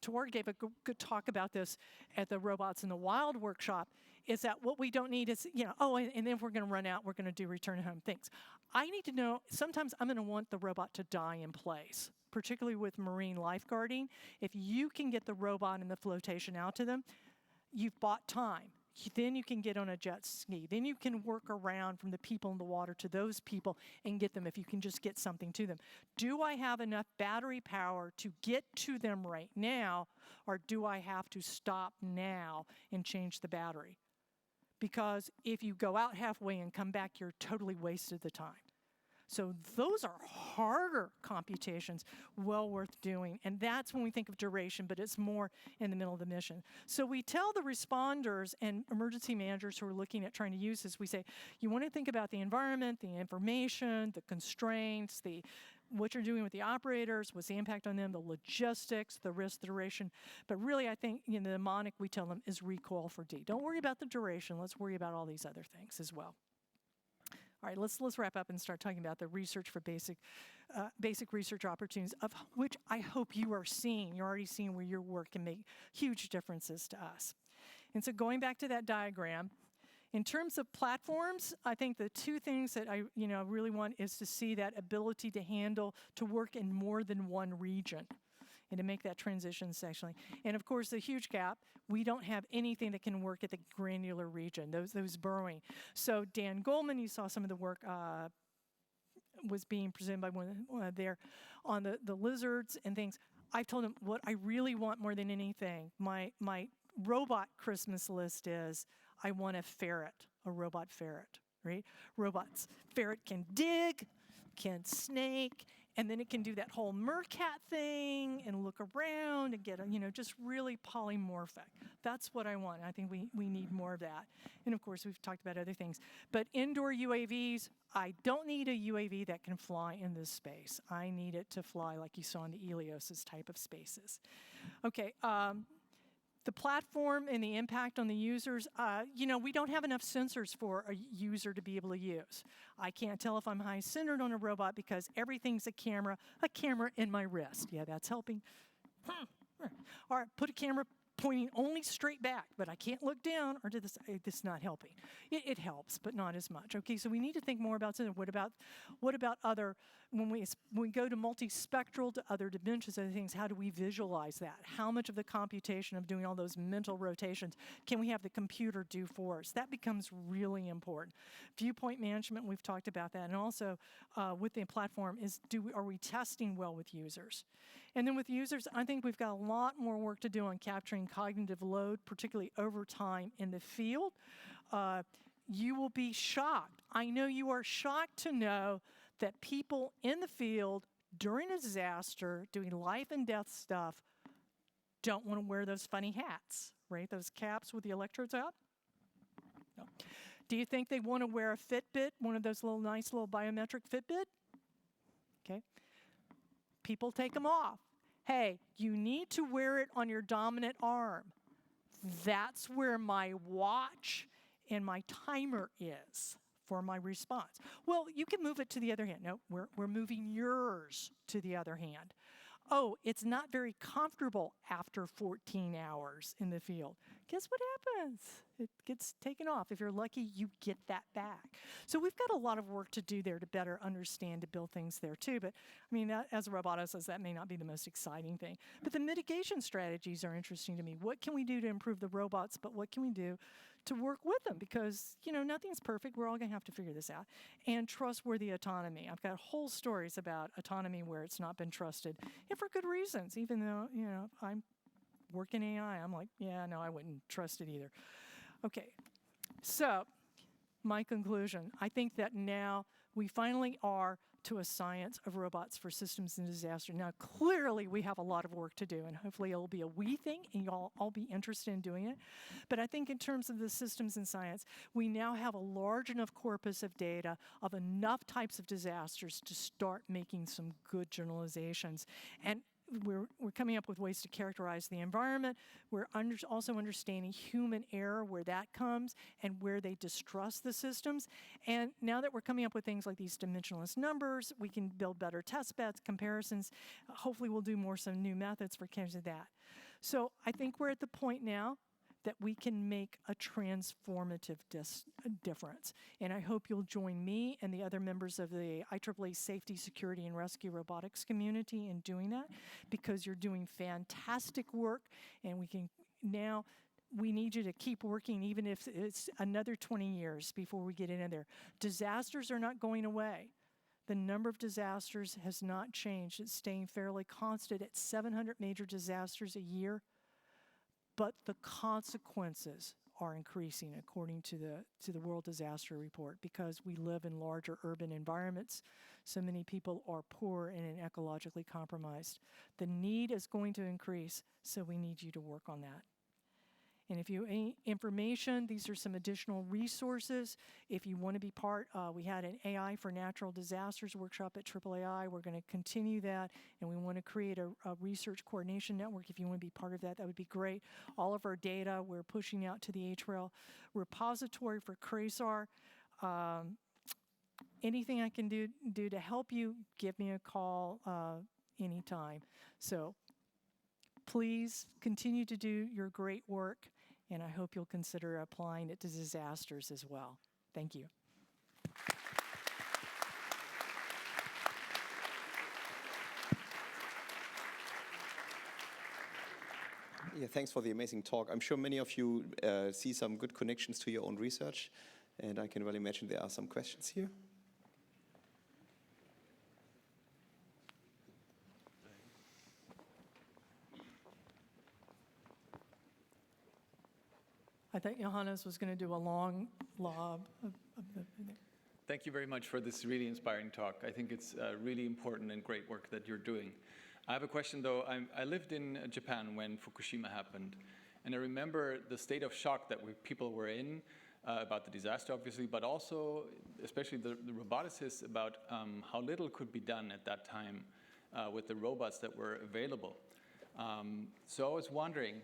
Tawar gave a good talk about this at the Robots in the Wild workshop, is that what we don't need is, and then if we're going to run out, we're going to do return home things. I need to know, sometimes I'm going to want the robot to die in place, particularly with marine lifeguarding. If you can get the robot and the flotation out to them, you've bought time. Then you can get on a jet ski. Then you can work around from the people in the water to those people and get them if you can just get something to them. Do I have enough battery power to get to them right now, or do I have to stop now and change the battery? Because if you go out halfway and come back, you're totally wasted the time. So those are harder computations, well worth doing. And that's when we think of duration, but it's more in the middle of the mission. So we tell the responders and emergency managers who are looking at trying to use this, we say, you want to think about the environment, the information, the constraints, what you're doing with the operators, what's the impact on them, the logistics, the risk, the duration. But really, I think the mnemonic we tell them is recoil for D. Don't worry about the duration. Let's worry about all these other things as well. All right, let's wrap up and start talking about the research for basic research opportunities, of which I hope you are seeing. You're already seeing where your work can make huge differences to us. And so going back to that diagram, in terms of platforms, I think the two things that I really want is to see that ability to work in more than one region and to make that transition sectionally. And of course, the huge gap, we don't have anything that can work at the granular region, those burrowing. So Dan Goldman, you saw some of the work was being presented by one there on the lizards and things. I told him what I really want more than anything, my robot Christmas list is, I want a ferret, a robot ferret, right? Robots. Ferret can dig, can snake, and then it can do that whole meerkat thing and look around and get, just really polymorphic. That's what I want. I think we need more of that. And of course, we've talked about other things. But indoor UAVs, I don't need a UAV that can fly in this space. I need it to fly like you saw in the Elios's type of spaces. Okay, the platform and the impact on the users, we don't have enough sensors for a user to be able to use. I can't tell if I'm high-centered on a robot because everything's a camera in my wrist. Yeah, that's helping. All right, put a camera pointing only straight back, but I can't look down, or this is not helping. It helps, but not as much. Okay, so we need to think more about what about other, when we go to multispectral, to other dimensions, other things, how do we visualize that? How much of the computation of doing all those mental rotations can we have the computer do for us? That becomes really important. Viewpoint management, we've talked about that, and also with the platform are we testing well with users? And then with users, I think we've got a lot more work to do on capturing cognitive load, particularly over time in the field. You will be shocked. I know you are shocked to know that people in the field during a disaster doing life and death stuff don't want to wear those funny hats, right? Those caps with the electrodes out? No. Do you think they want to wear a Fitbit, one of those nice little biometric Fitbit? Okay. People take them off. Hey, you need to wear it on your dominant arm. That's where my watch and my timer is for my response. Well, you can move it to the other hand. No, we're moving yours to the other hand. Oh, it's not very comfortable after 14 hours in the field. Guess what happens? It gets taken off. If you're lucky, you get that back. So we've got a lot of work to do there to better understand, to build things there too. But I mean, as a roboticist, that may not be the most exciting thing. But the mitigation strategies are interesting to me. What can we do to improve the robots, but what can we do to work with them? Because, nothing's perfect. We're all going to have to figure this out. And trustworthy autonomy. I've got whole stories about autonomy where it's not been trusted, and for good reasons. Even though, I'm working AI, I'm like, yeah, no, I wouldn't trust it either. Okay, so my conclusion, I think that now we finally are to a science of robots for systems in disaster. Now, clearly, we have a lot of work to do, and hopefully it'll be a we thing, and you'll all be interested in doing it. But I think in terms of the systems in science, we now have a large enough corpus of data of enough types of disasters to start making some good generalizations. And we're coming up with ways to characterize the environment. We're also understanding human error, where that comes, and where they distrust the systems. And now that we're coming up with things like these dimensionless numbers, we can build better test beds, comparisons. Hopefully we'll do some new methods for catching that. So I think we're at the point now that we can make a transformative difference. And I hope you'll join me and the other members of the IEEE Safety, Security, and Rescue Robotics community in doing that, because you're doing fantastic work, and we need you to keep working, even if it's another 20 years before we get in there. Disasters are not going away. The number of disasters has not changed. It's staying fairly constant at 700 major disasters a year. But the consequences are increasing, according to the World Disaster Report, because we live in larger urban environments. So many people are poor and ecologically compromised. The need is going to increase, so we need you to work on that. And if you any information, these are some additional resources. If you want to be part, we had an AI for natural disasters workshop at AAAI. We're going to continue that, and we want to create a research coordination network. If you want to be part of that, that would be great. All of our data, we're pushing out to the HRAIL repository for CRASAR. Anything I can do to help you, give me a call anytime. So please continue to do your great work, and I hope you'll consider applying it to disasters as well. Thank you. Yeah, thanks for the amazing talk. I'm sure many of you see some good connections to your own research, and I can well imagine there are some questions here. I thought Johannes was going to do a long lob of the. Thank you very much for this really inspiring talk. I think it's really important and great work that you're doing. I have a question, though. I lived in Japan when Fukushima happened, and I remember the state of shock that people were in about the disaster, obviously, but also, especially the roboticists, about how little could be done at that time with the robots that were available. So I was wondering,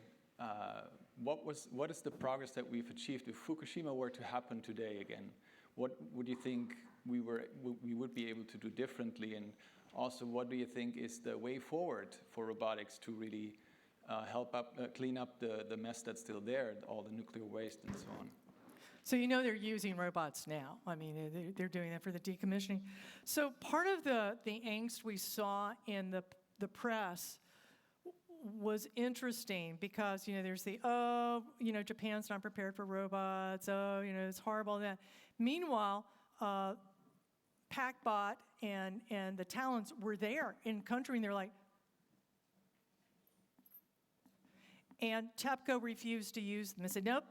what is the progress that we've achieved if Fukushima were to happen today again? What would you think we would be able to do differently? And also, what do you think is the way forward for robotics to really help clean up the mess that's still there, all the nuclear waste and so on? So you know they're using robots now. I mean, they're doing that for the decommissioning. So part of the angst we saw in the press was interesting because, you know, there's Japan's not prepared for robots. It's horrible. That. Meanwhile, PackBot and the Talents were there in country, and they're like, and TEPCO refused to use them. They said, nope,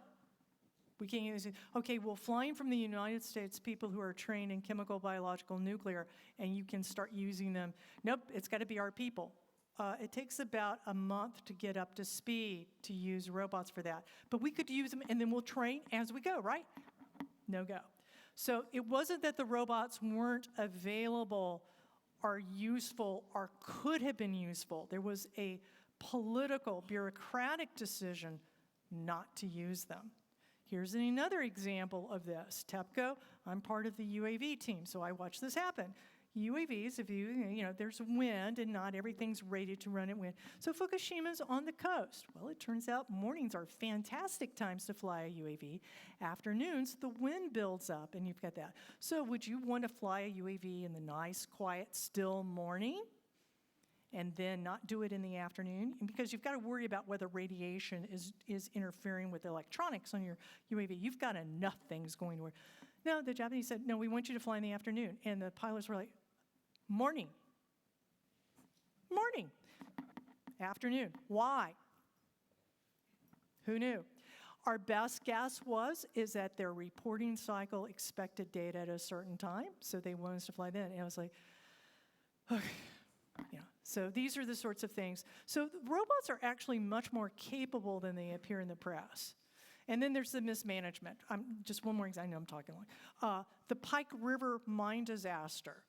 we can't use it. Okay, well, flying from the United States, people who are trained in chemical, biological, nuclear, and you can start using them. Nope, it's got to be our people. It takes about a month to get up to speed to use robots for that. But we could use them, and then we'll train as we go, right? No go. So it wasn't that the robots weren't available or useful or could have been useful. There was a political, bureaucratic decision not to use them. Here's another example of this. TEPCO, I'm part of the UAV team, so I watch this happen. UAVs, there's wind and not everything's rated to run at wind. So Fukushima's on the coast. Well, it turns out mornings are fantastic times to fly a UAV. Afternoons, the wind builds up and you've got that. So would you want to fly a UAV in the nice, quiet, still morning and then not do it in the afternoon? And because you've got to worry about whether radiation is interfering with the electronics on your UAV. You've got enough things going to work. No, the Japanese said, no, we want you to fly in the afternoon. And the pilots were like, morning. Afternoon. Why? Who knew? Our best guess is that their reporting cycle expected data at a certain time, so they wanted us to fly then. And I was like, okay. So these are the sorts of things. So robots are actually much more capable than they appear in the press. And then there's the mismanagement. Just one more example. I know I'm talking long. The Pike River mine disaster.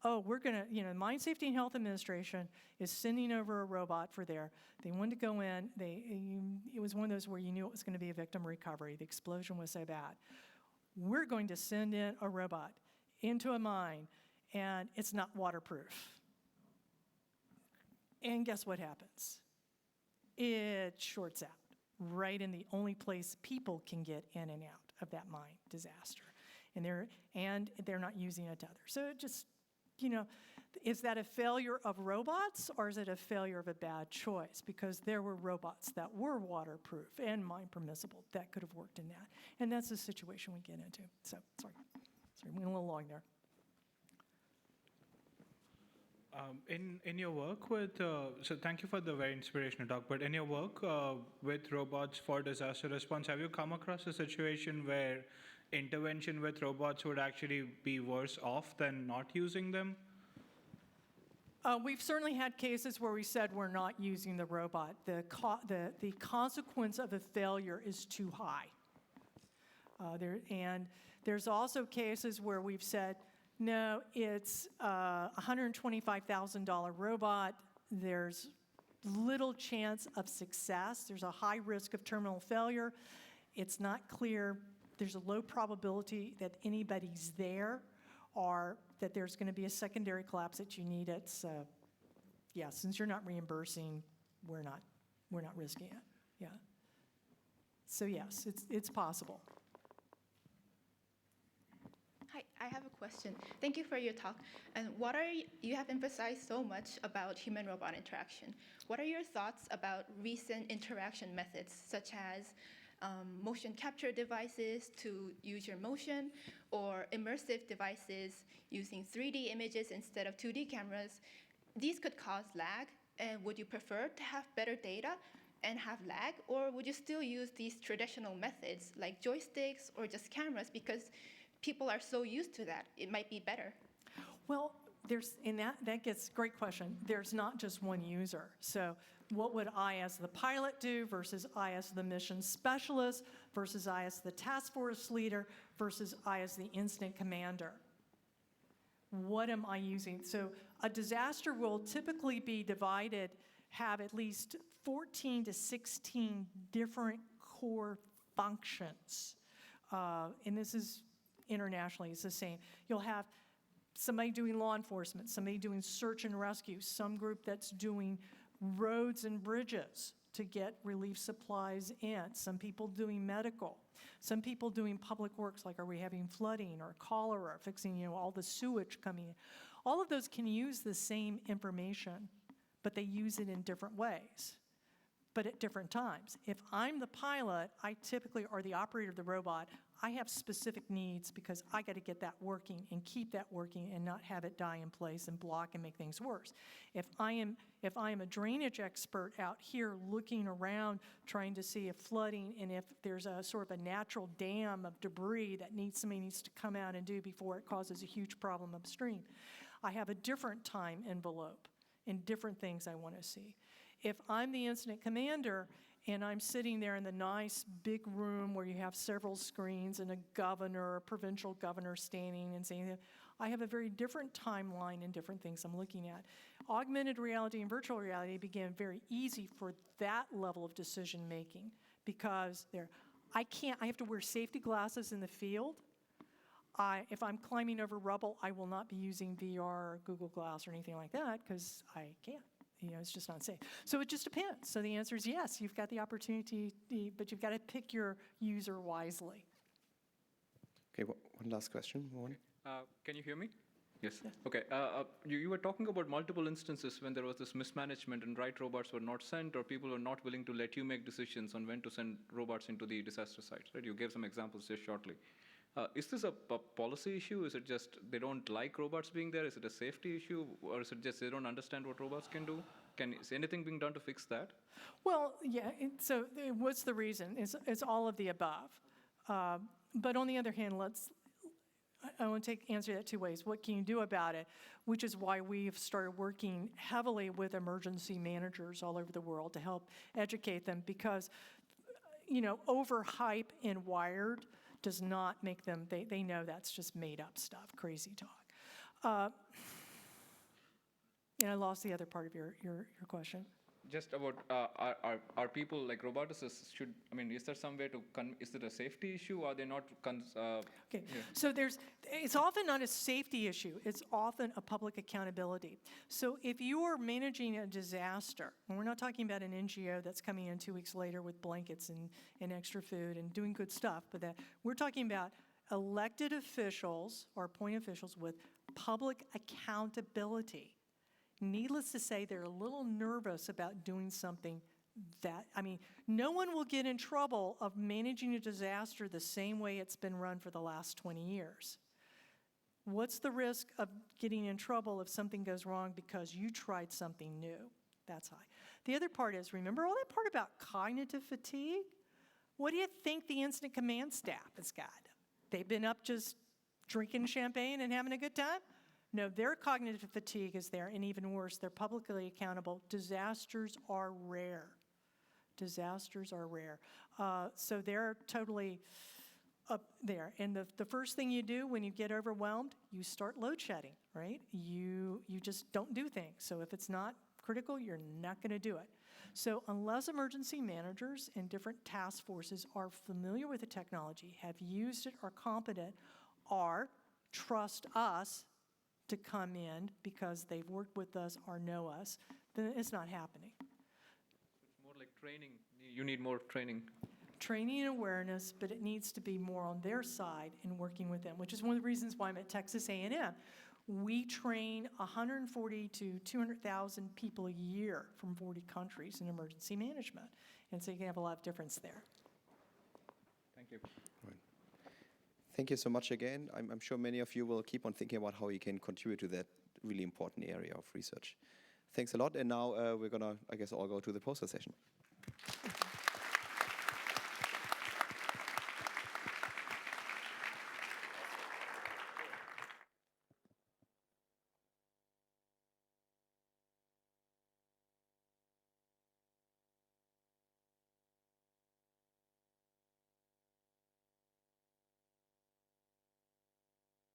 We're going to, Mine Safety and Health Administration is sending over a robot for there. They wanted to go in. It was one of those where you knew it was going to be a victim recovery. The explosion was so bad. We're going to send in a robot into a mine, and it's not waterproof. And guess what happens? It shorts out right in the only place people can get in and out of that mine disaster. And they're not using it to others. So it just, is that a failure of robots or is it a failure of a bad choice? Because there were robots that were waterproof and mine permissible that could have worked in that. And that's the situation we get into. So, sorry, we went a little long there. In your work with, so thank you for the very inspirational talk, but in your work with robots for disaster response, have you come across a situation where intervention with robots would actually be worse off than not using them? We've certainly had cases where we said we're not using the robot. The consequence of a failure is too high. And there's also cases where we've said, no, it's a $125,000 robot. There's little chance of success. There's a high risk of terminal failure. It's not clear. There's a low probability that anybody's there or that there's going to be a secondary collapse that you need it. So, yeah, since you're not reimbursing, we're not risking it. Yeah. So yes, it's possible. Hi, I have a question. Thank you for your talk. And you have emphasized so much about human-robot interaction. What are your thoughts about recent interaction methods, such as motion capture devices to use your motion, or immersive devices using 3D images instead of 2D cameras? These could cause lag, and would you prefer to have better data and have lag, or would you still use these traditional methods like joysticks or just cameras because people are so used to that, it might be better? Well, that gets great question. There's not just one user. So what would I as the pilot do versus I as the mission specialist versus I as the task force leader versus I as the incident commander? What am I using? So a disaster will typically be divided, have at least 14 to 16 different core functions. And this is internationally, it's the same. You'll have somebody doing law enforcement, somebody doing search and rescue, some group that's doing roads and bridges to get relief supplies in, some people doing medical, some people doing public works, like are we having flooding or cholera, fixing all the sewage coming in. All of those can use the same information, but they use it in different ways, but at different times. If I'm the pilot, I typically, or the operator of the robot, I have specific needs because I got to get that working and keep that working and not have it die in place and block and make things worse. If I am a drainage expert out here looking around trying to see if flooding and if there's a sort of a natural dam of debris that somebody needs to come out and do before it causes a huge problem upstream, I have a different time envelope and different things I want to see. If I'm the incident commander and I'm sitting there in the nice big room where you have several screens and a governor, a provincial governor standing and saying, I have a very different timeline and different things I'm looking at. Augmented reality and virtual reality became very easy for that level of decision making because I have to wear safety glasses in the field. If I'm climbing over rubble, I will not be using VR or Google Glass or anything like that because I can't. It's just not safe. So it just depends. So the answer is yes, you've got the opportunity, but you've got to pick your user wisely. Okay, one last question. Can you hear me? Yes. Yeah. Okay. You were talking about multiple instances when there was this mismanagement and right robots were not sent, or people were not willing to let you make decisions on when to send robots into the disaster sites. Right? You gave some examples just shortly. Is this a policy issue? Is it just they don't like robots being there? Is it a safety issue? Or is it just they don't understand what robots can do? Is anything being done to fix that? Well, yeah. So what's the reason? It's all of the above. But on the other hand, I want to answer that two ways. What can you do about it? Which is why we've started working heavily with emergency managers all over the world to help educate them because, overhype and wired does not make them, they know that's just made up stuff, crazy talk. And I lost the other part of your question. Just about, are people like roboticists is there some way to, is it a safety issue? Are they not, okay, yeah. So it's often not a safety issue, it's often a public accountability. So if you are managing a disaster, and we're not talking about an NGO that's coming in 2 weeks later with blankets and extra food and doing good stuff, but we're talking about elected officials or appointed officials with public accountability. Needless to say, they're a little nervous about doing something no one will get in trouble of managing a disaster the same way it's been run for the last 20 years. What's the risk of getting in trouble if something goes wrong because you tried something new? That's high. The other part is, remember all that part about cognitive fatigue? What do you think the incident command staff has got? They've been up just drinking champagne and having a good time? No, their cognitive fatigue is there, and even worse, they're publicly accountable. Disasters are rare. Disasters are rare. So they're totally up there. And the first thing you do when you get overwhelmed, you start load shedding, right? You just don't do things. So if it's not critical, you're not going to do it. So unless emergency managers and different task forces are familiar with the technology, have used it, are competent, or trust us to come in because they've worked with us or know us, then it's not happening. It's more like training. You need more training. Training and awareness, but it needs to be more on their side in working with them, which is one of the reasons why I'm at Texas A&M. We train 140 to 200,000 people a year from 40 countries in emergency management. And so you can have a lot of difference there. Thank you. Right. Thank you so much again. I'm sure many of you will keep on thinking about how you can contribute to that really important area of research. Thanks a lot. And now we're going to, I guess, all go to the poster session.